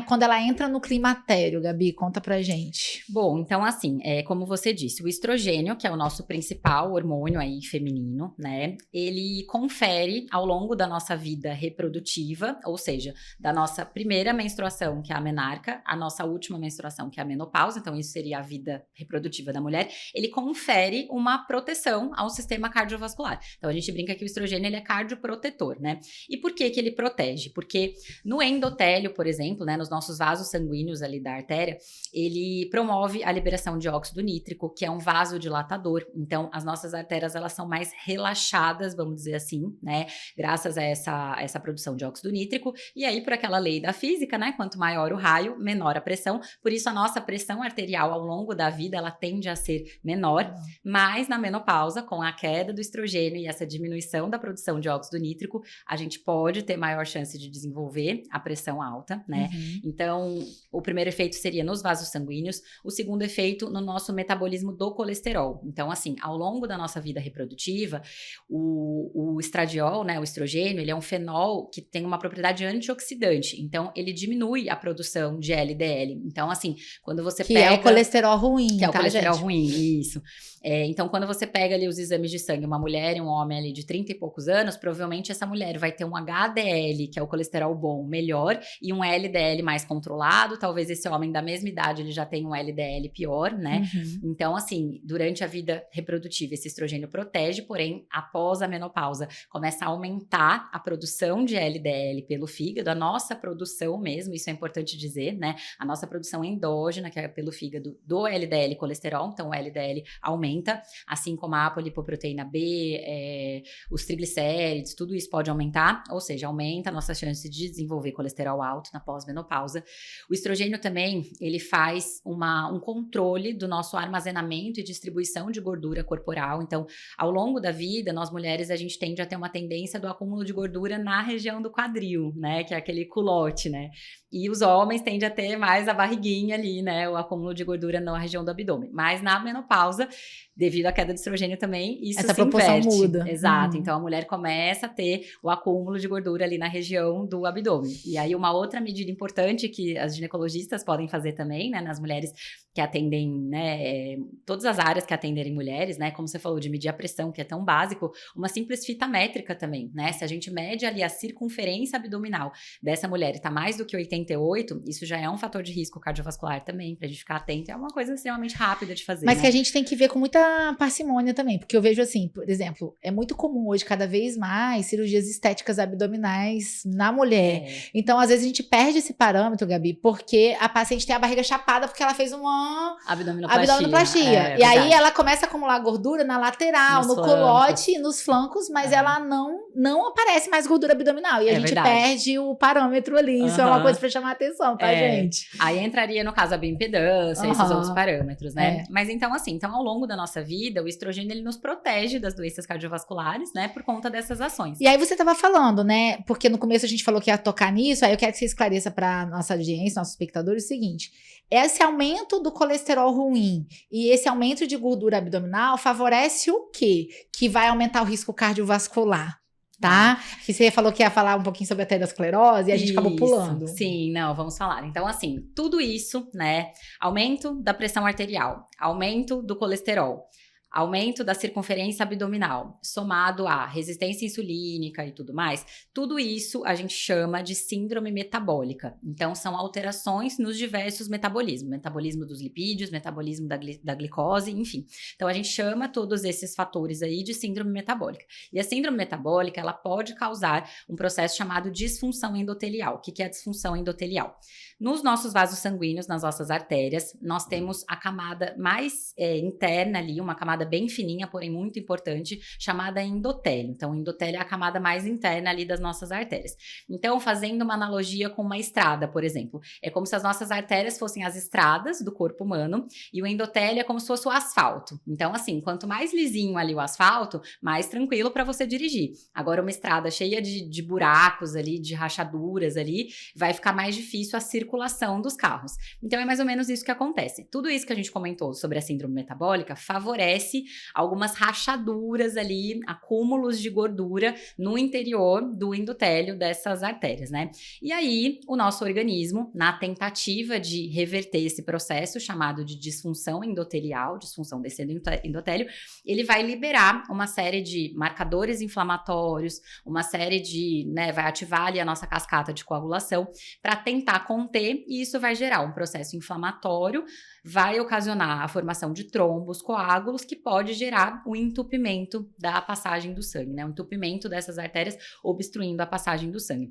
quando ela entra no climatério, Gabi? Conta pra gente. Bom, então assim, como você disse, o estrogênio, que é o nosso principal hormônio aí feminino, né? Ele confere ao longo da nossa vida reprodutiva, ou seja, da nossa primeira menstruação, que é a menarca, a nossa última menstruação, que é a menopausa, então isso seria a vida reprodutiva da mulher, ele confere uma proteção ao sistema cardiovascular. Então a gente brinca que o estrogênio, ele é cardioprotetor, né? E por que ele protege? Porque no endotélio, por exemplo, né, nos nossos vasos sanguíneos ali da artéria, ele promove a liberação de óxido nítrico, que é um vasodilatador. Então, as nossas artérias, elas são mais relaxadas, vamos dizer assim, né, graças a essa produção de óxido nítrico. E aí, por aquela lei da física, né, quanto maior o raio, menor a pressão. Por isso, a nossa pressão arterial ao longo da vida, ela tende a ser menor, mas na menopausa, com a queda do estrogênio e essa diminuição da produção de óxido nítrico, a gente pode ter maior chance de desenvolver a pressão alta, né? Então, o primeiro efeito seria nos vasos sanguíneos, o segundo efeito no nosso metabolismo do colesterol. Então, assim, ao longo da nossa vida reprodutiva, o estradiol, né, o estrogênio, ele é um fenol que tem uma propriedade antioxidante. Então, ele diminui a produção de LDL. Então, assim, quando você pega... Que é o colesterol ruim, Que é o colesterol ruim, isso. Então, quando você pega ali os exames de sangue, uma mulher e um homem ali de 30 e poucos anos, provavelmente essa mulher vai ter um HDL, que é o colesterol bom, melhor, e um LDL mais controlado. Talvez esse homem da mesma idade, ele já tenha um LDL pior, né? Então, assim, durante a vida reprodutiva, esse estrogênio protege, porém, após a menopausa, começa a aumentar a produção de LDL pelo fígado, a nossa produção mesmo, isso é importante dizer, né? A nossa produção endógena, que é pelo fígado, do LDL colesterol, então o LDL aumenta, assim como a apolipoproteína B, os triglicérides, tudo isso pode aumentar, ou seja, aumenta a nossa chance de desenvolver colesterol alto na pós-menopausa. O estrogênio também, ele faz um controle do nosso armazenamento e distribuição de gordura corporal. Então, ao longo da vida, nós mulheres, a gente tende a ter uma tendência do acúmulo de gordura na região do quadril, né? Que é aquele culote, né? E os homens tendem a ter mais a barriguinha ali, né? O acúmulo de gordura na região do abdômen. Mas na menopausa, devido à queda de estrogênio também, isso essa se proporção inverte. muda. Exato. Então, a mulher começa a ter o acúmulo de gordura ali na região do abdômen. E aí, uma outra medida importante que as ginecologistas podem fazer também, né? Nas mulheres que atendem, né? Todas as áreas que atenderem mulheres, né? Como você falou, de medir a pressão, que é tão básico. Uma simples fita métrica também, né? Se a gente mede ali a circunferência abdominal dessa mulher e tá mais do que 88, isso já é um fator de risco cardiovascular também, pra gente ficar atento. É uma coisa extremamente rápida de fazer. Mas né? que a gente tem que ver com muita parcimônia também, porque eu vejo assim, por exemplo, é muito comum hoje, cada vez mais, cirurgias estéticas abdominais na mulher. Então, às vezes, a gente perde esse parâmetro, Gabi, porque a paciente tem a barriga chapada porque ela fez uma abdominoplastia. E aí, ela começa a acumular gordura na lateral, no culote e nos flancos, mas ela não aparece mais gordura abdominal. E a gente perde o parâmetro ali. Isso é uma coisa pra chamar atenção, tá, gente? Aí entraria, no caso, a bioimpedância, esses outros parâmetros, né? Mas então, assim, ao longo da nossa vida, o estrogênio, ele nos protege das doenças cardiovasculares, né? Por conta dessas ações. E aí você tava falando, né? Porque no começo a gente falou que ia tocar nisso, aí eu quero que você esclareça pra nossa audiência, nossos espectadores, o seguinte: esse aumento do colesterol ruim e esse aumento de gordura abdominal favorece o quê? Que vai aumentar o risco cardiovascular. Tá? Que você falou que ia falar um pouquinho sobre a aterosclerose e a gente acabou pulando. Sim, não, vamos falar. Então, assim, tudo isso, né? Aumento da pressão arterial, aumento do colesterol, aumento da circunferência abdominal, somado à resistência insulínica e tudo mais, tudo isso a gente chama de síndrome metabólica. Então, são alterações nos diversos metabolismos. Metabolismo dos lipídios, metabolismo da glicose, enfim. Então, a gente chama todos esses fatores aí de síndrome metabólica. E a síndrome metabólica, ela pode causar um processo chamado disfunção endotelial. O que é a disfunção endotelial? Nos nossos vasos sanguíneos, nas nossas artérias, nós temos a camada mais interna ali, uma camada bem fininha, porém muito importante, chamada endotélio. Então, o endotélio é a camada mais interna ali das nossas artérias. Então, fazendo uma analogia com uma estrada, por exemplo, é como se as nossas artérias fossem as estradas do corpo humano e o endotélio é como se fosse o asfalto. Então, assim, quanto mais lisinho ali o asfalto, mais tranquilo para você dirigir. Agora, uma estrada cheia de buracos ali, de rachaduras ali, vai ficar mais difícil a circulação dos carros. Então, é mais ou menos isso que acontece. Tudo isso que a gente comentou sobre a síndrome metabólica favorece algumas rachaduras ali, acúmulos de gordura no interior do endotélio dessas artérias, né? E aí, o nosso organismo, na tentativa de reverter esse processo chamado de disfunção endotelial, disfunção desse endotélio, ele vai liberar uma série de marcadores inflamatórios, uma série de, né, vai ativar ali a nossa cascata de coagulação para tentar conter, e isso vai gerar um processo inflamatório, vai ocasionar a formação de trombos, coágulos, que pode gerar o entupimento da passagem do sangue, né? O entupimento dessas artérias obstruindo a passagem do sangue.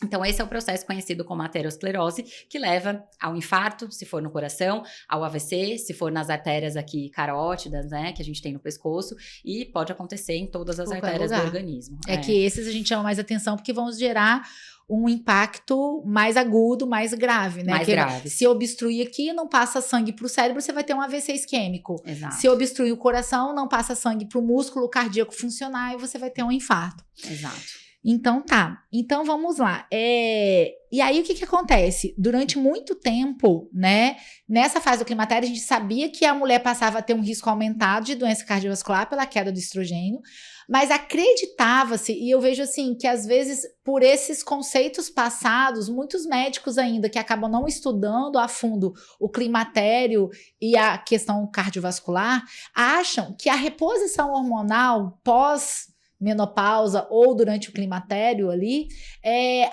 Então, esse é o processo conhecido como aterosclerose, que leva ao infarto, se for no coração, ao AVC, se for nas artérias aqui carótidas, né, que a gente tem no pescoço, e pode acontecer em todas as artérias do organismo. É que esses a gente chama mais atenção porque vão gerar um impacto mais agudo, mais grave, né? Mais grave. Se obstruir aqui, não passa sangue para o cérebro, você vai ter um AVC isquêmico. Exato. Se obstruir o coração, não passa sangue para o músculo cardíaco funcionar e você vai ter um infarto. Exato. Então tá, então vamos lá. E aí o que acontece? Durante muito tempo, né, nessa fase do climatério, a gente sabia que a mulher passava a ter um risco aumentado de doença cardiovascular pela queda do estrogênio, mas acreditava-se, e eu vejo assim, que às vezes por esses conceitos passados, muitos médicos ainda que acabam não estudando a fundo o climatério e a questão cardiovascular, acham que a reposição hormonal pós-menopausa ou durante o climatério ali,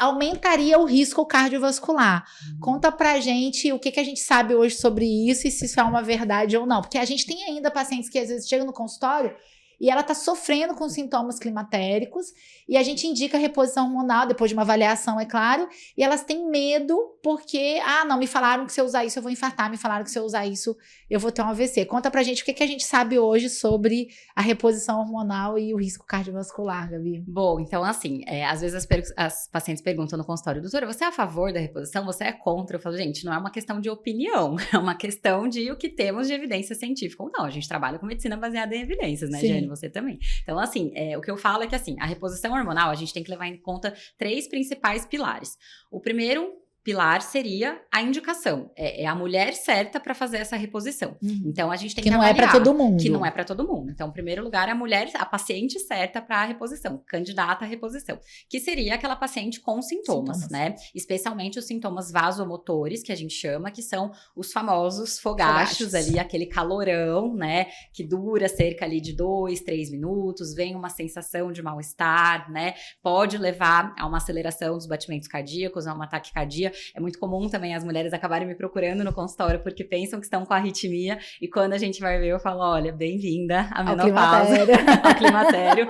aumentaria o risco cardiovascular. Conta pra gente o que a gente sabe hoje sobre isso e se isso é uma verdade ou não. Porque a gente tem ainda pacientes que às vezes chegam no consultório e ela tá sofrendo com sintomas climatéricos e a gente indica reposição hormonal depois de uma avaliação, é claro, e elas têm medo porque, não, me falaram que se eu usar isso eu vou infartar, me falaram que se eu usar isso eu vou ter um AVC. Conta pra gente o que a gente sabe hoje sobre a reposição hormonal e o risco cardiovascular, Gabi. Bom, então assim, às vezes as pacientes perguntam no consultório, doutora, você é a favor da reposição? Você é contra? Eu falo, gente, não é uma questão de opinião, é uma questão de o que temos de evidência científica ou não. A gente trabalha com medicina baseada em evidências, né, Jane? Você também. Então, assim, o que eu falo é que, assim, a reposição hormonal, a gente tem que levar em conta 3 principais pilares. O primeiro pilar seria a indicação. É a mulher certa para fazer essa reposição. Então, a gente tem que avaliar. Que não é para todo mundo. Que não é para todo mundo. Então, em primeiro lugar, a paciente certa para a reposição, candidata à reposição, que seria aquela paciente com sintomas, né? Especialmente os sintomas vasomotores, que a gente chama, que são os famosos fogachos ali, aquele calorão, né? Que dura cerca ali de 2, 3 minutos, vem uma sensação de mal-estar, né? Pode levar a uma aceleração dos batimentos cardíacos, a uma taquicardia. É muito comum também as mulheres acabarem me procurando no consultório porque pensam que estão com arritmia e quando a gente vai ver eu falo, olha, bem-vinda à menopausa, ao climatério.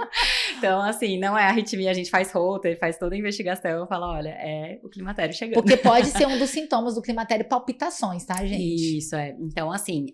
Então, assim, não é arritmia, a gente faz Holter, faz toda a investigação, fala, olha, é o climatério chegando. Porque pode ser um dos sintomas do climatério palpitações, tá, gente? Isso, Então, assim,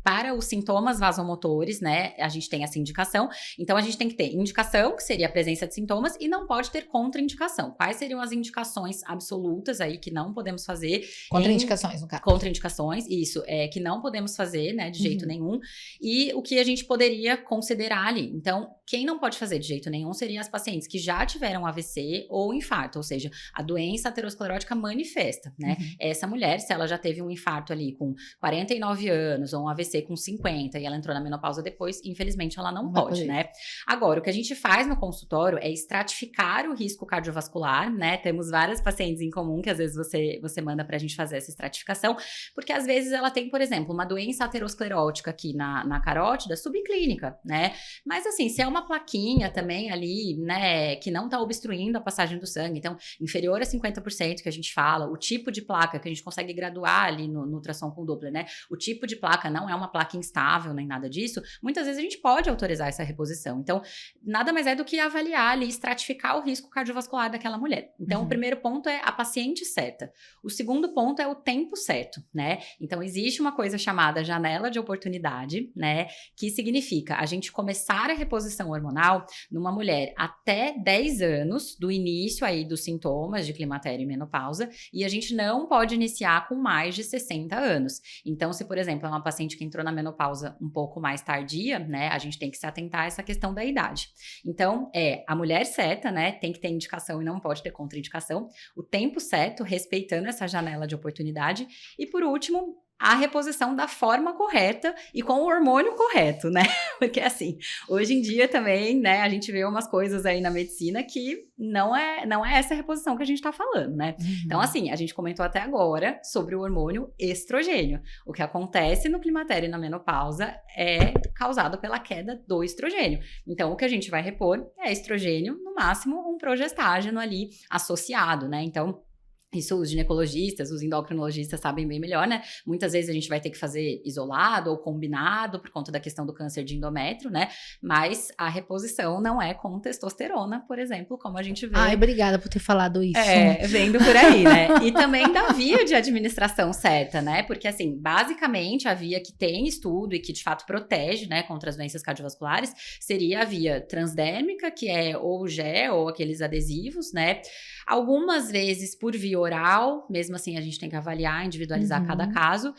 para os sintomas vasomotores, né, a gente tem essa indicação. Então, a gente tem que ter indicação, que seria a presença de sintomas, e não pode ter contraindicação. Quais seriam as indicações absolutas aí que não podemos fazer? Contraindicações, no caso. Contraindicações, isso, que não podemos fazer, né, de jeito nenhum. E o que a gente poderia considerar ali. Então, quem não pode fazer de jeito nenhum seriam as pacientes que já tiveram AVC ou infarto, ou seja, a doença aterosclerótica manifesta, né? Essa mulher, se ela já teve um infarto ali com 49 anos ou um AVC com 50 e ela entrou na menopausa depois, infelizmente ela não pode, né? Agora, o que a gente faz no consultório é estratificar o risco cardiovascular, né? Temos várias pacientes em comum que às vezes você manda pra gente fazer essa estratificação, porque às vezes ela tem, por exemplo, uma doença aterosclerótica aqui na carótida subclínica, né? Mas assim, se é uma plaquinha também ali, né, que não tá obstruindo a passagem do sangue, então inferior a 50% que a gente fala, o tipo de placa que a gente consegue graduar ali no ultrassom com Doppler, né? O tipo de placa não é uma placa instável nem nada disso, muitas vezes a gente pode autorizar essa reposição. Então, nada mais é do que avaliar ali, estratificar o risco cardiovascular daquela mulher. Então, o primeiro ponto é a paciente certa. O segundo ponto é o tempo certo, né? Então, existe uma coisa chamada janela de oportunidade, né? Que significa a gente começar a reposição hormonal numa mulher até 10 anos do início aí dos sintomas de climatério e menopausa, e a gente não pode iniciar com mais de 60 anos. Então, se, por exemplo, é uma paciente que entrou na menopausa um pouco mais tardia, né? A gente tem que se atentar a essa questão da idade. Então, a mulher certa, né? Tem que ter indicação e não pode ter contraindicação. O tempo certo, respeitando essa janela de oportunidade. E, por último, a reposição da forma correta e com o hormônio correto, né? Porque, assim, hoje em dia também, né, a gente vê umas coisas aí na medicina que não é essa reposição que a gente tá falando, né? Então, assim, a gente comentou até agora sobre o hormônio estrogênio. O que acontece no climatério e na menopausa é causado pela queda do estrogênio. Então, o que a gente vai repor é estrogênio, no máximo um progestágeno ali associado, né? Então, isso os ginecologistas, os endocrinologistas sabem bem melhor, né? Muitas vezes a gente vai ter que fazer isolado ou combinado por conta da questão do câncer de endométrio, né? Mas a reposição não é com testosterona, por exemplo, como a gente vê. Ai, obrigada por ter falado isso. Vendo por aí, né? E também da via de administração certa, né? Porque, assim, basicamente, a via que tem estudo e que, de fato, protege, né, contra as doenças cardiovasculares seria a via transdérmica, que é ou o gel ou aqueles adesivos, né? Algumas vezes por via oral, mesmo assim a gente tem que avaliar, individualizar cada caso,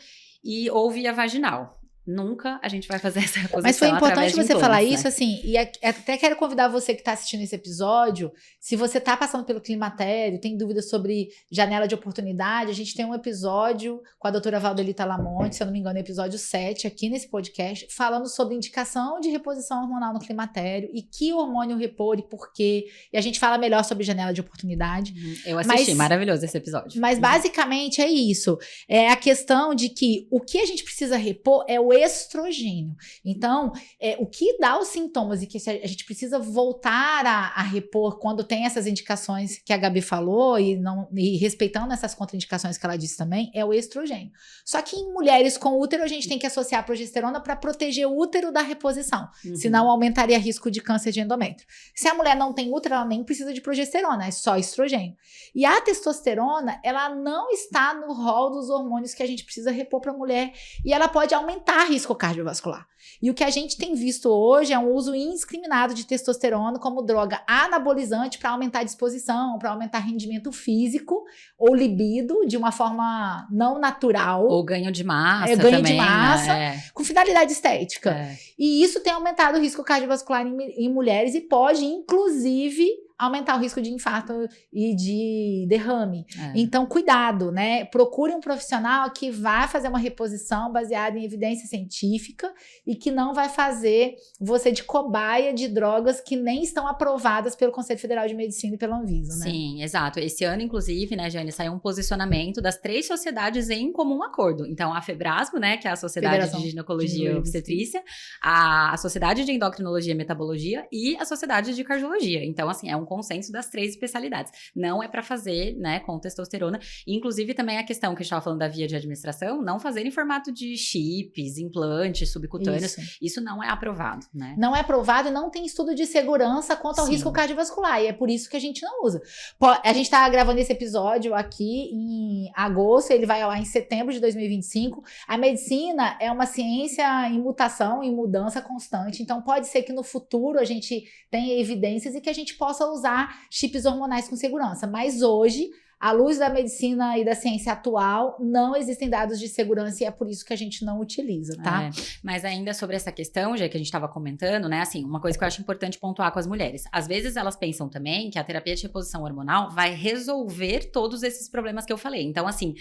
ou via vaginal. nunca a gente vai fazer essa reposição. Mas foi importante você falar né? isso, assim, e até quero convidar você que está assistindo esse episódio, se você está passando pelo climatério, tem dúvidas sobre janela de oportunidade, a gente tem um episódio com a doutora Valdelita Lamonte, se eu não me engano, episódio 7, aqui nesse podcast, falando sobre indicação de reposição hormonal no climatério e que hormônio repor e por quê, e a gente fala melhor sobre janela de oportunidade. Eu assisti, maravilhoso esse episódio. Mas basicamente é isso, é a questão de que o que a gente precisa repor é o estrogênio. Então, o que dá os sintomas e que a gente precisa voltar a repor quando tem essas indicações que a Gabi falou e respeitando essas contraindicações que ela disse também, é o estrogênio. Só que em mulheres com útero, a gente tem que associar a progesterona para proteger o útero da reposição, senão aumentaria risco de câncer de endométrio. Se a mulher não tem útero, ela nem precisa de progesterona, é só estrogênio. E a testosterona, ela não está no rol dos hormônios que a gente precisa repor para a mulher e ela pode aumentar risco cardiovascular. E o que a gente tem visto hoje é um uso indiscriminado de testosterona como droga anabolizante para aumentar a disposição, para aumentar rendimento físico ou libido de uma forma não natural. Ou ganho de massa ganho também, de massa, né? com finalidade estética. E isso tem aumentado o risco cardiovascular em mulheres e pode, inclusive, aumentar o risco de infarto e de derrame. Então, cuidado, né? Procure um profissional que vai fazer uma reposição baseada em evidência científica e que não vai fazer você de cobaia de drogas que nem estão aprovadas pelo Conselho Federal de Medicina e pela Anvisa, né? Sim, exato. Esse ano, inclusive, né, Jane, saiu um posicionamento das 3 sociedades em comum acordo. Então, a FEBRASMO, né, que é a Sociedade Federação de Ginecologia e Obstetrícia, a Sociedade de Endocrinologia e Metabologia e a Sociedade de Cardiologia. Então, assim, é um consenso das 3 especialidades. Não é para fazer, né, com testosterona. Inclusive, também a questão que a gente estava falando da via de administração, não fazer em formato de chips, implantes, subcutâneos. Isso não é aprovado, né? Não é aprovado e não tem estudo de segurança quanto ao risco cardiovascular. E é por isso que a gente não usa. A gente está gravando esse episódio aqui em agosto, ele vai ao ar em setembro de 2025. A medicina é uma ciência em mutação, em mudança constante. Então, pode ser que no futuro a gente tenha evidências e que a gente possa usar chips hormonais com segurança. Mas hoje, à luz da medicina e da ciência atual, não existem dados de segurança e é por isso que a gente não utiliza, tá? Mas ainda sobre essa questão, já que a gente estava comentando, né? Assim, uma coisa que eu acho importante pontuar com as mulheres. Às vezes elas pensam também que a terapia de reposição hormonal vai resolver todos esses problemas que eu falei. Então, assim,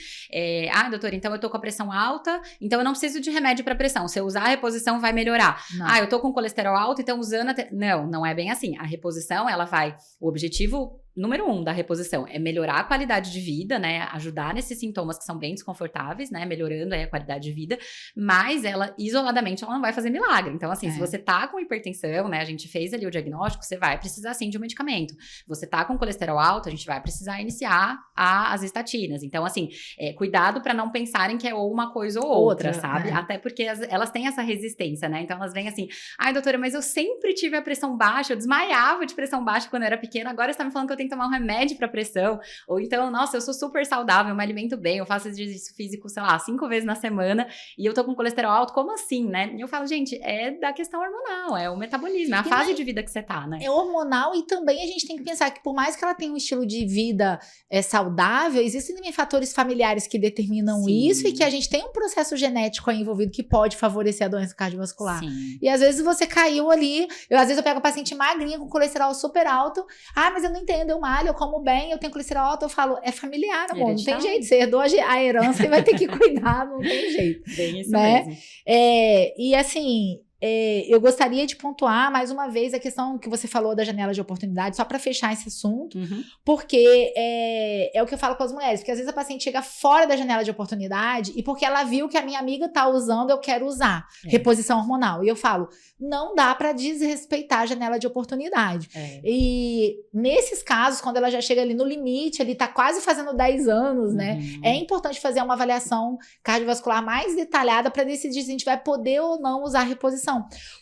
doutora, então eu tô com a pressão alta, então eu não preciso de remédio para pressão. Se eu usar a reposição, vai melhorar. Não. Eu tô com colesterol alto, então usando não é bem assim. A reposição, ela vai... O objetivo número 1 da reposição é melhorar a qualidade de vida, né? Ajudar nesses sintomas que são bem desconfortáveis, né? Melhorando aí a qualidade de vida, mas ela, isoladamente, ela não vai fazer milagre. Então, assim, se você tá com hipertensão, né? A gente fez ali o diagnóstico, você vai precisar, sim, de um medicamento. Você tá com colesterol alto, a gente vai precisar iniciar as estatinas. Então, assim, cuidado para não pensarem que é ou uma coisa ou outra, sabe? Até porque elas têm essa resistência, né? Então, elas vêm assim, doutora, mas eu sempre tive a pressão baixa, eu desmaiava de pressão baixa quando eu era pequena, agora você tá me falando que eu tenho que tomar um remédio para pressão, ou então, nossa, eu sou super saudável, eu me alimento bem, eu faço exercício físico, sei lá, 5 vezes na semana, e eu tô com colesterol alto, como assim, né? E eu falo, gente, é da questão hormonal, é o metabolismo, é a fase de vida que você tá, né? É hormonal e também a gente tem que pensar que por mais que ela tenha um estilo de vida saudável, existem também fatores familiares que determinam isso e que a gente tem um processo genético aí envolvido que pode favorecer a doença cardiovascular. E às vezes você caiu ali, às vezes eu pego uma paciente magrinha com colesterol super alto, mas eu não entendo, eu malho, eu como bem, eu tenho colesterol alto, eu falo, é familiar, amor, não tem jeito, você herdou a herança e vai ter que cuidar, não tem jeito. Bem isso mesmo. E assim, eu gostaria de pontuar mais uma vez a questão que você falou da janela de oportunidade, só para fechar esse assunto, porque é o que eu falo com as mulheres, porque às vezes a paciente chega fora da janela de oportunidade e porque ela viu que a minha amiga tá usando, eu quero usar reposição hormonal. E eu falo, não dá para desrespeitar a janela de oportunidade. E nesses casos, quando ela já chega ali no limite, ele tá quase fazendo 10 anos, né? É importante fazer uma avaliação cardiovascular mais detalhada para decidir se a gente vai poder ou não usar reposição.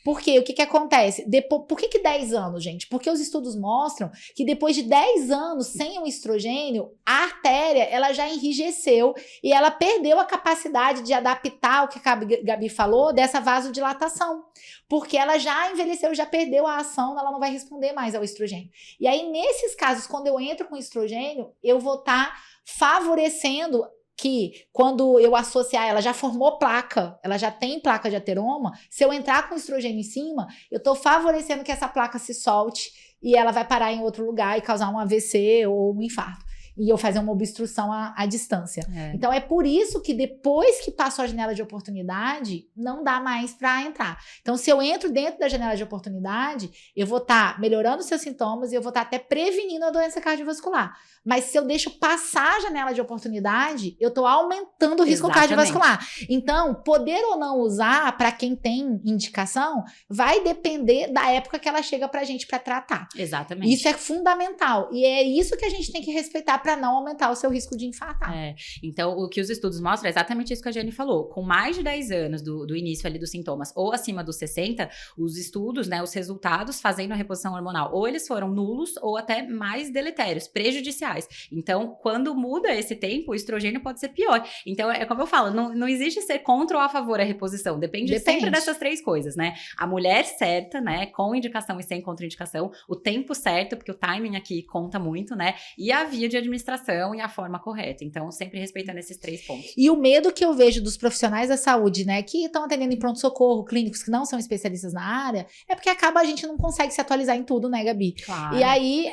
Porque o que acontece? Por que 10 anos, gente? Porque os estudos mostram que depois de 10 anos sem o estrogênio, a artéria ela já enrijeceu e ela perdeu a capacidade de adaptar o que a Gabi falou dessa vasodilatação. Porque ela já envelheceu, já perdeu a ação, ela não vai responder mais ao estrogênio. E aí, nesses casos, quando eu entro com estrogênio, eu vou estar favorecendo que quando eu associar, ela já formou placa, ela já tem placa de ateroma, se eu entrar com estrogênio em cima, eu estou favorecendo que essa placa se solte e ela vai parar em outro lugar e causar um AVC ou um infarto. E eu fazer uma obstrução à distância. Então, é por isso que depois que passou a janela de oportunidade, não dá mais para entrar. Então, se eu entro dentro da janela de oportunidade, eu vou estar melhorando os seus sintomas e eu vou estar até prevenindo a doença cardiovascular. Mas se eu deixo passar a janela de oportunidade, eu estou aumentando o risco cardiovascular. Então, poder ou não usar, para quem tem indicação, vai depender da época que ela chega pra gente para tratar. Exatamente. Isso é fundamental. E é isso que a gente tem que respeitar para não aumentar o seu risco de infartar. Então, o que os estudos mostram é exatamente isso que a Jane falou. Com mais de 10 anos do início ali dos sintomas, ou acima dos 60, os estudos, né, os resultados fazendo a reposição hormonal, ou eles foram nulos, ou até mais deletérios, prejudiciais. Então, quando muda esse tempo, o estrogênio pode ser pior. Então, é como eu falo, não existe ser contra ou a favor a reposição. Depende sempre dessas 3 coisas, né? A mulher certa, né, com indicação e sem contraindicação, o tempo certo, porque o timing aqui conta muito, né? E a via de administração e a forma correta. Então, sempre respeitando esses 3 pontos. E o medo que eu vejo dos profissionais da saúde, né, que estão atendendo em pronto-socorro, clínicos que não são especialistas na área, é porque a gente não consegue se atualizar em tudo, né, Gabi? Claro. E aí,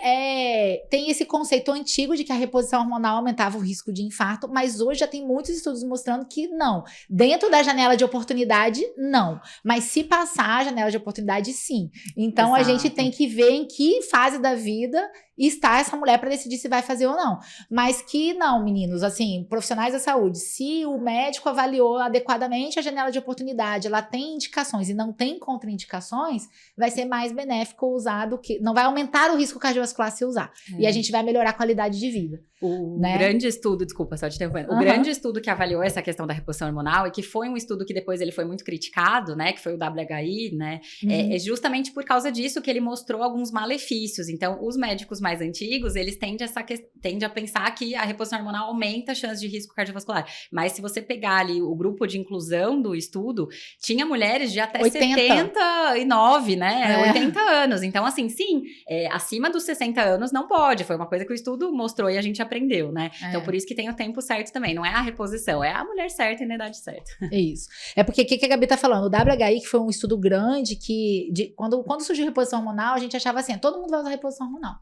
tem esse conceito antigo de que a reposição hormonal aumentava o risco de infarto, mas hoje já tem muitos estudos mostrando que não. Dentro da janela de oportunidade, não. Mas se passar a janela de oportunidade, sim. Então, a gente tem que ver em que fase da vida está essa mulher para decidir se vai fazer ou não. Mas que não, meninos, assim, profissionais da saúde, se o médico avaliou adequadamente a janela de oportunidade, ela tem indicações e não tem contraindicações, vai ser mais benéfico usar do que... Não vai aumentar o risco cardiovascular se usar. E a gente vai melhorar a qualidade de vida. O grande estudo, desculpa, só te interrompendo, o grande estudo que avaliou essa questão da reposição hormonal e que foi um estudo que depois ele foi muito criticado, né, que foi o WHI, né, é justamente por causa disso que ele mostrou alguns malefícios. Então, os médicos mais antigos, eles tendem a pensar que a reposição hormonal aumenta a chance de risco cardiovascular. Mas se você pegar ali o grupo de inclusão do estudo, tinha mulheres de até 79, né, 80 anos. Então, assim, sim, acima dos 60 anos não pode. Foi uma coisa que o estudo mostrou e a gente aprendeu, né? Então, por isso que tem o tempo certo também. Não é a reposição, é a mulher certa e na idade certa. É isso. É porque o que a Gabi tá falando? O WHI, que foi um estudo grande que... Quando surgiu a reposição hormonal, a gente achava assim, todo mundo vai usar reposição hormonal.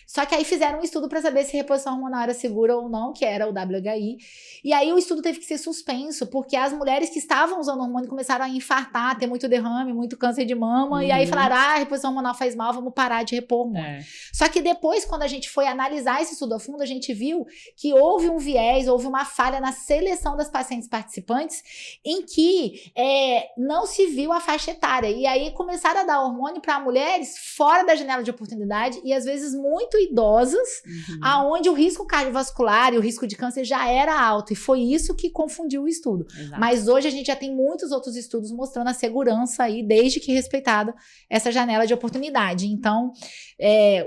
Só que aí fizeram um estudo para saber se reposição hormonal era segura ou não, que era o WHI. E aí o estudo teve que ser suspenso, porque as mulheres que estavam usando hormônio começaram a infartar, ter muito derrame, muito câncer de mama. E aí falaram, a reposição hormonal faz mal, vamos parar de repor hormônio. Só que depois, quando a gente foi analisar esse estudo a fundo, a gente viu que houve um viés, houve uma falha na seleção das pacientes participantes, em que não se viu a faixa etária. E aí começaram a dar hormônio para mulheres fora da janela de oportunidade e às vezes muito idosas, aonde o risco cardiovascular e o risco de câncer já era alto, e foi isso que confundiu o estudo. Exato. Mas hoje a gente já tem muitos outros estudos mostrando a segurança aí, desde que respeitada essa janela de oportunidade. Então,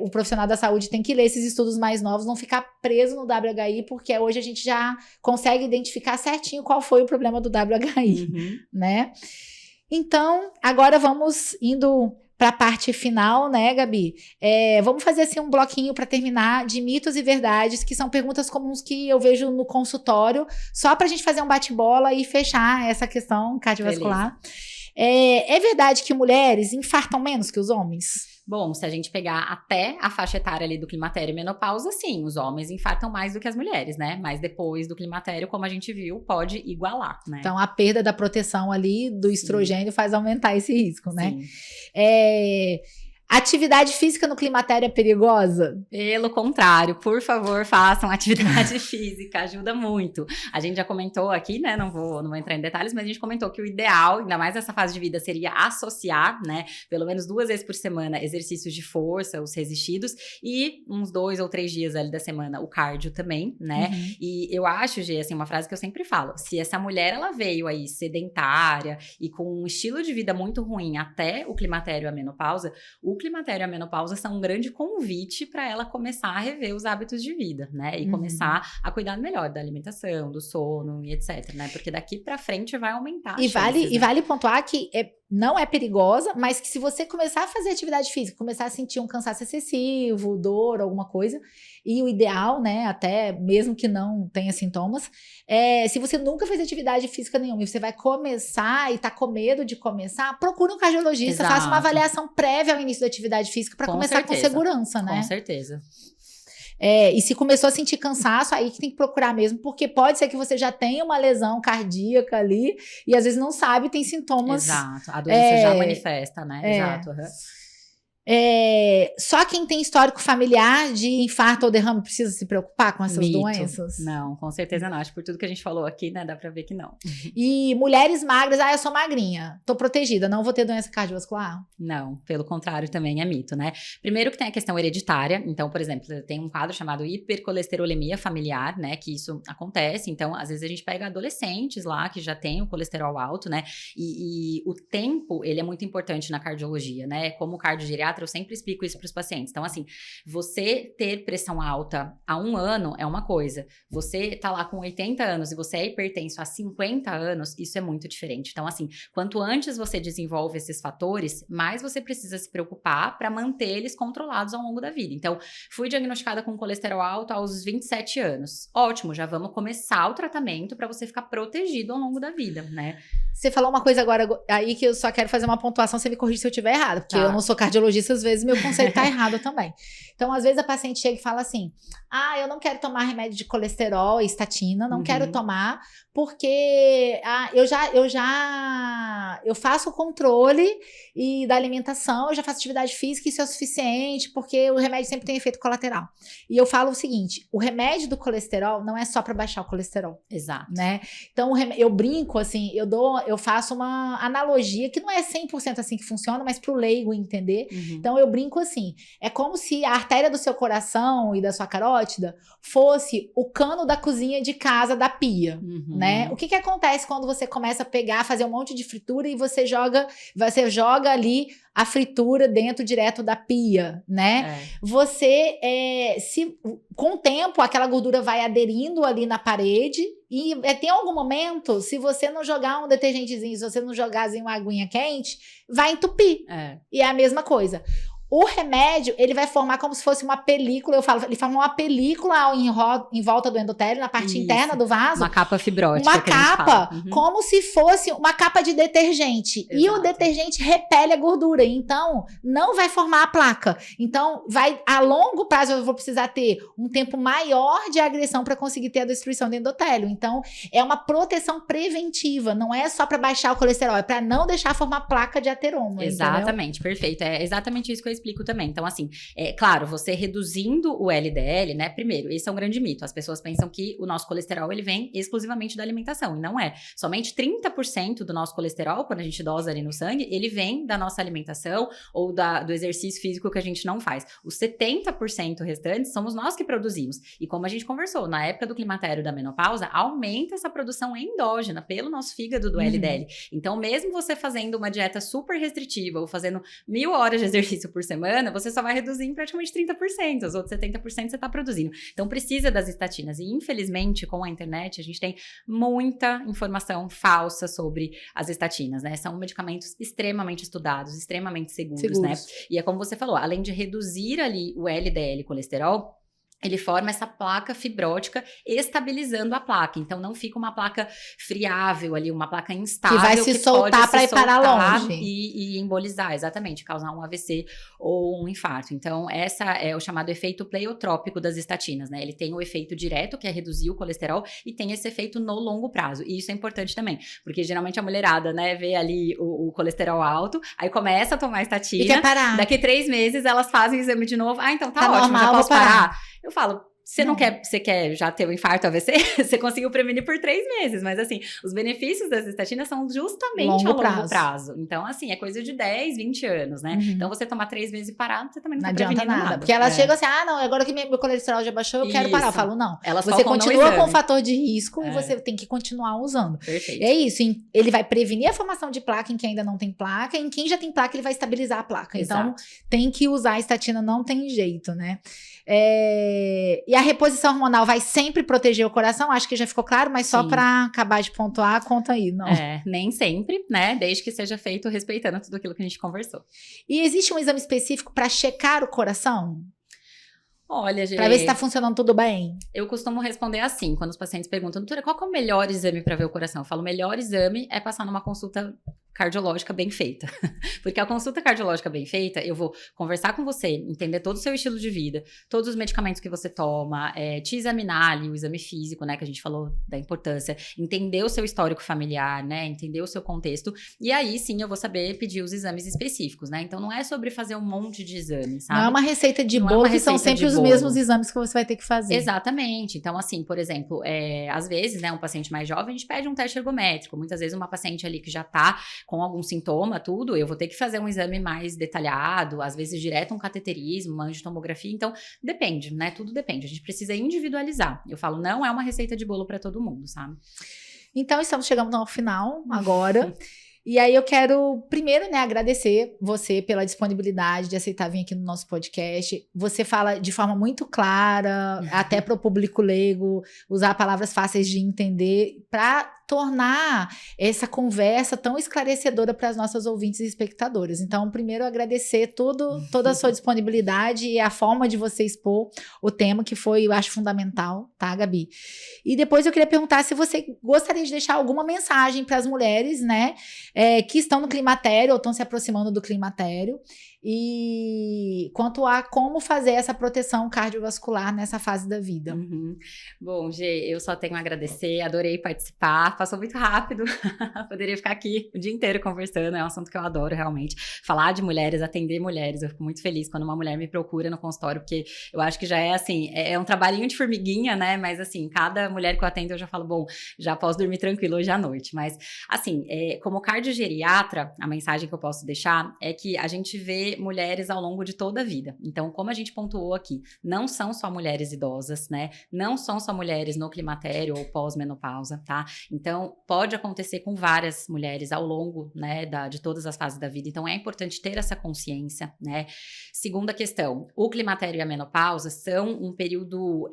o profissional da saúde tem que ler esses estudos mais novos, não ficar preso no WHI, porque hoje a gente já consegue identificar certinho qual foi o problema do WHI, né? Então, agora vamos indo para a parte final, né, Gabi? Vamos fazer assim um bloquinho para terminar de mitos e verdades, que são perguntas comuns que eu vejo no consultório, só para a gente fazer um bate-bola e fechar essa questão cardiovascular. É verdade que mulheres infartam menos que os homens? Bom, se a gente pegar até a faixa etária ali do climatério e menopausa, sim, os homens infartam mais do que as mulheres, né? Mas depois do climatério, como a gente viu, pode igualar, né? Então, a perda da proteção ali do estrogênio faz aumentar esse risco, né? Atividade física no climatério é perigosa? Pelo contrário, por favor, façam atividade física, ajuda muito. A gente já comentou aqui, né, não vou entrar em detalhes, mas a gente comentou que o ideal, ainda mais nessa fase de vida, seria associar, né, pelo menos 2 vezes por semana, exercícios de força, os resistidos, e uns 2 ou 3 dias ali da semana, o cardio também, né? E eu acho, Gê, assim, uma frase que eu sempre falo, se essa mulher, ela veio aí sedentária e com um estilo de vida muito ruim até o climatério e a menopausa, o climatério e a menopausa são um grande convite para ela começar a rever os hábitos de vida, né? E começar a cuidar melhor da alimentação, do sono e etc, né? Porque daqui para frente vai aumentar. E vale pontuar que não é perigosa, mas que se você começar a fazer atividade física, começar a sentir um cansaço excessivo, dor, alguma coisa, e o ideal, né, até mesmo que não tenha sintomas, se você nunca fez atividade física nenhuma e você vai começar e tá com medo de começar, procure um cardiologista, faça uma avaliação prévia ao início da atividade física para começar com segurança, né? Com certeza. E se começou a sentir cansaço, aí que tem que procurar mesmo, porque pode ser que você já tenha uma lesão cardíaca ali e às vezes não sabe, tem sintomas. Exato, a doença já manifesta, né? Exato. Só quem tem histórico familiar de infarto ou derrame precisa se preocupar com essas doenças? Não, com certeza não. Acho que por tudo que a gente falou aqui, né, dá pra ver que não. E mulheres magras, eu sou magrinha, tô protegida, não vou ter doença cardiovascular? Não, pelo contrário, também é mito, né? Primeiro que tem a questão hereditária. Então, por exemplo, tem um quadro chamado hipercolesterolemia familiar, né, que isso acontece. Então, às vezes a gente pega adolescentes lá que já têm o colesterol alto, né, e o tempo, ele é muito importante na cardiologia, né? Como cardiogeriatra, eu sempre explico isso para os pacientes. Então, assim, você ter pressão alta há 1 ano é uma coisa. Você tá lá com 80 anos e você é hipertenso há 50 anos, isso é muito diferente. Então, assim, quanto antes você desenvolve esses fatores, mais você precisa se preocupar para manter eles controlados ao longo da vida. Então, fui diagnosticada com colesterol alto aos 27 anos. Ótimo, já vamos começar o tratamento para você ficar protegido ao longo da vida, né? Você falou uma coisa agora aí que eu só quero fazer uma pontuação, você me corrige se eu estiver errado, porque eu não sou cardiologista, às vezes meu conceito tá errado também. Então, às vezes a paciente chega e fala assim, eu não quero tomar remédio de colesterol e estatina, não quero tomar, porque eu faço o controle da alimentação, eu já faço atividade física, isso é o suficiente, porque o remédio sempre tem efeito colateral. E eu falo o seguinte, o remédio do colesterol não é só para baixar o colesterol. Exato. Né? Então, eu brinco, assim, eu faço uma analogia, que não é 100% assim que funciona, mas pro leigo entender. Então, eu brinco assim, é como se a artéria do seu coração e da sua carótida fosse o cano da cozinha de casa, da pia, né? O que acontece quando você começa a fazer um monte de fritura e você joga ali a fritura dentro direto da pia, né? Com o tempo, aquela gordura vai aderindo ali na parede e tem algum momento, se você não jogar um detergentezinho, se você não jogar assim, uma aguinha quente, vai entupir. E é a mesma coisa. O remédio, ele vai formar como se fosse uma película, ele forma uma película em volta do endotélio, na parte interna do vaso. Uma capa fibrótica. Uma capa, como se fosse uma capa de detergente. Exato. E o detergente repele a gordura, então não vai formar a placa. Então, a longo prazo eu vou precisar ter um tempo maior de agressão para conseguir ter a destruição do endotélio. Então, é uma proteção preventiva, não é só para baixar o colesterol, é para não deixar formar placa de ateroma. Exatamente, entendeu? Perfeito. É exatamente isso que eu explico também. Então, assim, claro, você reduzindo o LDL, né? Primeiro, esse é um grande mito. As pessoas pensam que o nosso colesterol, ele vem exclusivamente da alimentação, e não é. Somente 30% do nosso colesterol, quando a gente dosa ali no sangue, ele vem da nossa alimentação ou do exercício físico que a gente não faz. Os 70% restantes somos nós que produzimos. E como a gente conversou, na época do climatério da menopausa, aumenta essa produção endógena pelo nosso fígado do LDL. Então, mesmo você fazendo uma dieta super restritiva ou fazendo 1000 horas de exercício por semana, você só vai reduzir em praticamente 30%, os outros 70% você está produzindo. Então, precisa das estatinas. E, infelizmente, com a internet, a gente tem muita informação falsa sobre as estatinas, né? São medicamentos extremamente estudados, extremamente seguros, né? E é como você falou, além de reduzir ali o LDL colesterol, ele forma essa placa fibrótica, estabilizando a placa. Então, não fica uma placa friável ali, uma placa instável. Que vai se soltar para ir parar longe. E embolizar, exatamente, causar um AVC ou um infarto. Então, essa é o chamado efeito pleiotrópico das estatinas, né? Ele tem o efeito direto, que é reduzir o colesterol, e tem esse efeito no longo prazo. E isso é importante também, porque geralmente a mulherada, né, vê ali o colesterol alto, aí começa a tomar estatina. E quer parar. Daqui 3 meses, elas fazem o exame de novo. Então tá ótimo, normal, já posso parar. Eu falo, Você você quer já ter o infarto AVC? Você conseguiu prevenir por 3 meses, mas assim, os benefícios das estatinas são justamente ao longo prazo. Então, assim, é coisa de 10, 20 anos, né? Então, você tomar 3 meses e parar, você também não tá adianta prevenindo nada. Porque elas chegam assim, não, agora que meu colesterol já baixou, eu quero parar. Eu falo, não. Você continua com o fator de risco e você tem que continuar usando. Perfeito. É isso, ele vai prevenir a formação de placa em quem ainda não tem placa, em quem já tem placa, ele vai estabilizar a placa. Então, tem que usar a estatina, não tem jeito, né? E a reposição hormonal vai sempre proteger o coração? Acho que já ficou claro, mas só para acabar de pontuar, conta aí, não? Nem sempre, né? Desde que seja feito respeitando tudo aquilo que a gente conversou. E existe um exame específico para checar o coração? Olha, gente. Pra ver se tá funcionando tudo bem. Eu costumo responder assim, quando os pacientes perguntam, doutora, qual que é o melhor exame para ver o coração? Eu falo, o melhor exame é passar numa consulta cardiológica bem feita. Porque a consulta cardiológica bem feita, eu vou conversar com você, entender todo o seu estilo de vida, todos os medicamentos que você toma, te examinar ali, o exame físico, né, que a gente falou da importância, entender o seu histórico familiar, né, entender o seu contexto, e aí sim eu vou saber pedir os exames específicos, né, então não é sobre fazer um monte de exames, sabe? Não é uma receita de bolo, que são sempre os mesmos exames que você vai ter que fazer. Exatamente, então assim, por exemplo, às vezes, né, um paciente mais jovem, a gente pede um teste ergométrico, muitas vezes uma paciente ali que já tá com algum sintoma, tudo, eu vou ter que fazer um exame mais detalhado, às vezes direto um cateterismo, uma angiotomografia, então depende, né? Tudo depende, a gente precisa individualizar. Eu falo, não é uma receita de bolo para todo mundo, sabe? Então, estamos chegando ao final agora. E aí eu quero, primeiro, né, agradecer você pela disponibilidade de aceitar vir aqui no nosso podcast. Você fala de forma muito clara, até para o público leigo, usar palavras fáceis de entender, para tornar essa conversa tão esclarecedora para as nossas ouvintes e espectadoras. Então, primeiro, agradecer toda a sua disponibilidade e a forma de você expor o tema, que foi, eu acho, fundamental, tá, Gabi? E depois eu queria perguntar se você gostaria de deixar alguma mensagem para as mulheres, né, que estão no climatério ou estão se aproximando do climatério, e quanto a como fazer essa proteção cardiovascular nessa fase da vida. Bom, Gê, eu só tenho a agradecer, adorei participar, passou muito rápido, poderia ficar aqui o dia inteiro conversando, é um assunto que eu adoro realmente, falar de mulheres, atender mulheres, eu fico muito feliz quando uma mulher me procura no consultório, porque eu acho que já é assim, é um trabalhinho de formiguinha, né, mas assim, cada mulher que eu atendo eu já falo, bom, já posso dormir tranquilo hoje à noite, mas assim, como cardiogeriatra, a mensagem que eu posso deixar é que a gente vê mulheres ao longo de toda a vida. Então, como a gente pontuou aqui, não são só mulheres idosas, né? Não são só mulheres no climatério ou pós-menopausa, tá? Então, pode acontecer com várias mulheres ao longo, né, de todas as fases da vida. Então, é importante ter essa consciência, né? Segunda questão, o climatério e a menopausa são um período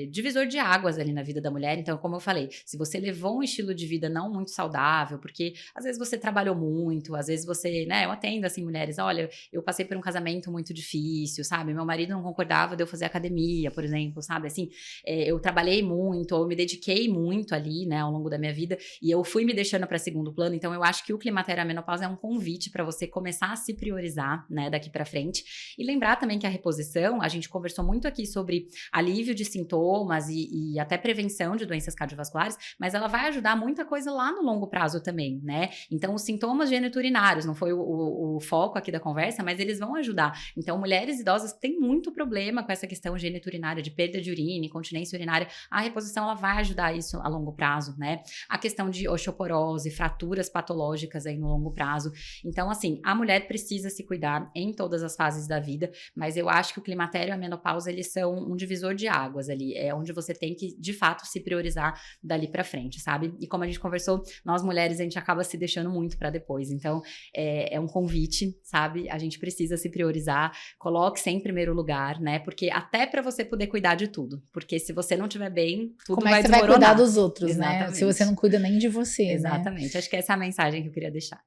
divisor de águas ali na vida da mulher. Então, como eu falei, se você levou um estilo de vida não muito saudável, porque às vezes você trabalhou muito, às vezes você, né, eu atendo assim mulheres, olha, eu passei por um casamento muito difícil, sabe? Meu marido não concordava de eu fazer academia, por exemplo, sabe? Assim, eu trabalhei muito, ou eu me dediquei muito ali, né, ao longo da minha vida, e eu fui me deixando para segundo plano. Então, eu acho que o climatério e a menopausa é um convite para você começar a se priorizar, né, daqui para frente. E lembrar também que a reposição, a gente conversou muito aqui sobre alívio de sintomas e até prevenção de doenças cardiovasculares, mas ela vai ajudar muita coisa lá no longo prazo também, né? Então, os sintomas geniturinários, não foi o foco aqui da conversa, mas eles vão ajudar. Então, mulheres idosas têm muito problema com essa questão geniturinária, de perda de urina, incontinência urinária. A reposição, ela vai ajudar isso a longo prazo, né? A questão de osteoporose, fraturas patológicas aí no longo prazo. Então, assim, a mulher precisa se cuidar em todas as fases da vida, mas eu acho que o climatério e a menopausa, eles são um divisor de águas ali. É onde você tem que, de fato, se priorizar dali pra frente, sabe? E como a gente conversou, nós mulheres, a gente acaba se deixando muito pra depois. Então, é um convite, sabe? A gente precisa se priorizar, coloque-se em primeiro lugar, né? Porque até pra você poder cuidar de tudo. Porque se você não estiver bem, tudo vai desmoronar. Como é que você vai cuidar dos outros, né? Se você não cuida nem de você, exatamente. Né? Acho que essa é a mensagem que eu queria deixar.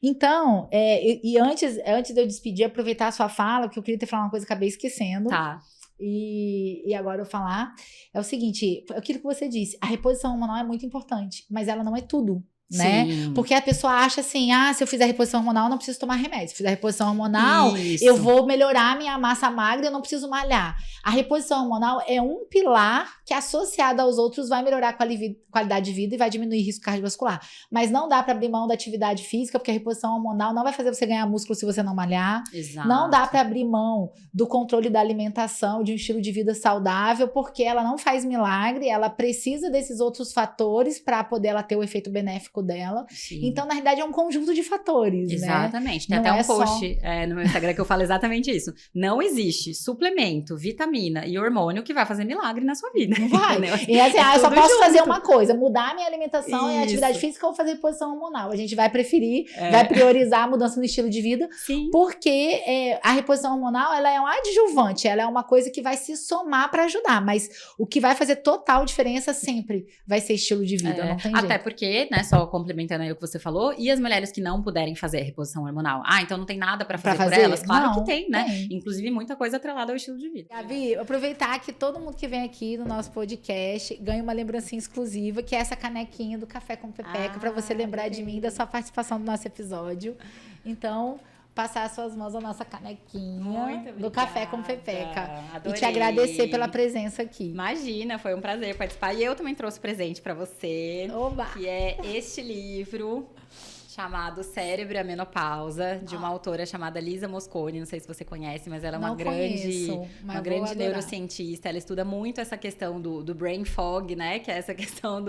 Então, e antes de eu despedir, aproveitar a sua fala, porque eu queria ter falado uma coisa que acabei esquecendo. Tá. E agora eu falar, é o seguinte, aquilo que você disse, a reposição hormonal é muito importante, mas ela não é tudo. Né? Sim. Porque a pessoa acha assim, se eu fizer reposição hormonal, eu não preciso tomar remédio. Se eu fizer reposição hormonal, eu vou melhorar a minha massa magra e eu não preciso malhar. A reposição hormonal é um pilar que, associado aos outros, vai melhorar a qualidade de vida e vai diminuir risco cardiovascular. Mas não dá para abrir mão da atividade física, porque a reposição hormonal não vai fazer você ganhar músculo se você não malhar. Exato. Não dá para abrir mão do controle da alimentação, de um estilo de vida saudável, porque ela não faz milagre, ela precisa desses outros fatores para poder ela ter o efeito benéfico biológico dela. Sim. Então, na realidade, é um conjunto de fatores, Exatamente. né? Tem Não até um é post no meu Instagram que eu falo exatamente isso. Não existe suplemento, vitamina e hormônio que vai fazer milagre na sua vida. Não vai. Entendeu? E assim, eu só tudo posso junto. fazer uma coisa, mudar a minha alimentação e a atividade Isso. física ou fazer reposição hormonal. A gente vai preferir, vai priorizar a mudança no estilo de vida, Sim. porque a reposição hormonal, ela é um adjuvante, ela é uma coisa que vai se somar para ajudar, mas o que vai fazer total diferença sempre vai ser estilo de vida, não tem jeito. Até porque, né, só complementando aí o que você falou, e as mulheres que não puderem fazer reposição hormonal? Então não tem nada pra fazer por elas? Claro que tem, né? Tem. Inclusive muita coisa atrelada ao estilo de vida. Gabi, aproveitar que todo mundo que vem aqui no nosso podcast ganha uma lembrancinha exclusiva, que é essa canequinha do Café com Pepeca, pra você lembrar de mim, da sua participação no nosso episódio. Então, passar as suas mãos à nossa canequinha do Café com Pepeca. Adorei. E te agradecer pela presença aqui. Imagina, foi um prazer participar. E eu também trouxe presente pra você, Oba! que é este livro chamado Cérebro e a Menopausa, de uma autora chamada Lisa Mosconi. Não sei se você conhece, mas ela é uma grande neurocientista. Ela estuda muito essa questão do brain fog, né? Que é essa questão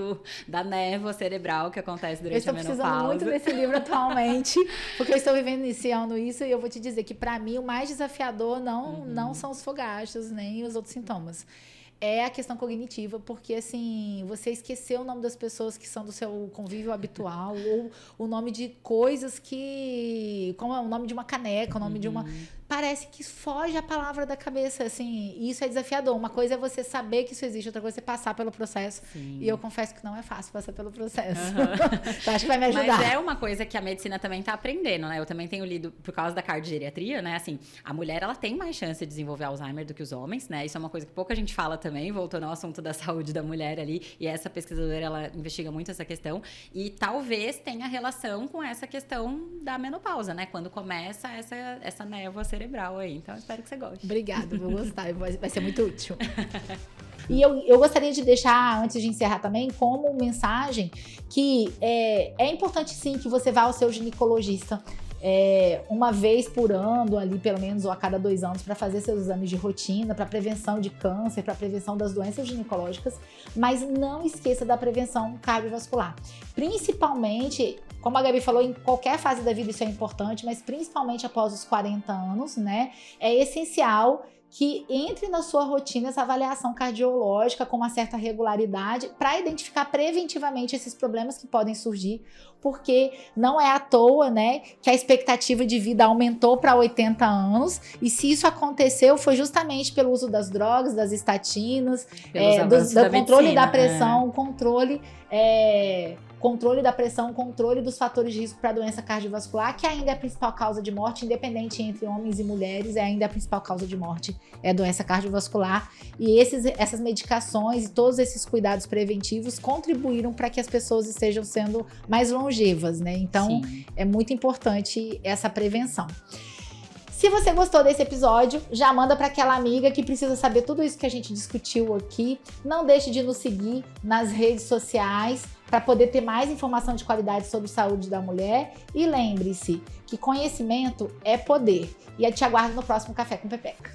da névoa cerebral que acontece durante a menopausa. Eu estou precisando muito desse livro atualmente, porque eu estou vivenciando isso e eu vou te dizer que, para mim, o mais desafiador não são os fogachos, nem os outros sintomas. É a questão cognitiva, porque, assim, você esqueceu o nome das pessoas que são do seu convívio habitual, ou o nome de coisas que... Como é o nome de uma caneca, o nome de uma... Parece que foge a palavra da cabeça, assim, e isso é desafiador. Uma coisa é você saber que isso existe, outra coisa é passar pelo processo. Sim. E eu confesso que não é fácil passar pelo processo. Então, acho que vai me ajudar. Mas é uma coisa que a medicina também tá aprendendo, né? Eu também tenho lido, por causa da cardiogeriatria, né? Assim, a mulher, ela tem mais chance de desenvolver Alzheimer do que os homens, né? Isso é uma coisa que pouca gente fala também, voltando ao assunto da saúde da mulher ali. E essa pesquisadora, ela investiga muito essa questão. E talvez tenha relação com essa questão da menopausa, né? Quando começa essa névoa cerebral aí. Então, eu espero que você goste. Obrigada, vou gostar. Vai ser muito útil. E eu gostaria de deixar, antes de encerrar também, como mensagem que é importante, sim, que você vá ao seu ginecologista uma vez por ano, ali pelo menos, ou a cada 2 anos, para fazer seus exames de rotina, para prevenção de câncer, para prevenção das doenças ginecológicas, mas não esqueça da prevenção cardiovascular. Principalmente, como a Gabi falou, em qualquer fase da vida isso é importante, mas principalmente após os 40 anos, né? É essencial que entre na sua rotina essa avaliação cardiológica com uma certa regularidade para identificar preventivamente esses problemas que podem surgir, porque não é à toa, né, que a expectativa de vida aumentou para 80 anos, e se isso aconteceu foi justamente pelo uso das drogas, das estatinas, do controle da pressão, controle da pressão, controle dos fatores de risco para a doença cardiovascular, que ainda é a principal causa de morte, independente entre homens e mulheres, é ainda a principal causa de morte, é a doença cardiovascular. E essas medicações e todos esses cuidados preventivos contribuíram para que as pessoas estejam sendo mais longevas, né? Então, sim, é muito importante essa prevenção. Se você gostou desse episódio, já manda para aquela amiga que precisa saber tudo isso que a gente discutiu aqui. Não deixe de nos seguir nas redes sociais para poder ter mais informação de qualidade sobre saúde da mulher. E lembre-se que conhecimento é poder. E eu te aguardo no próximo Café com Pepeca.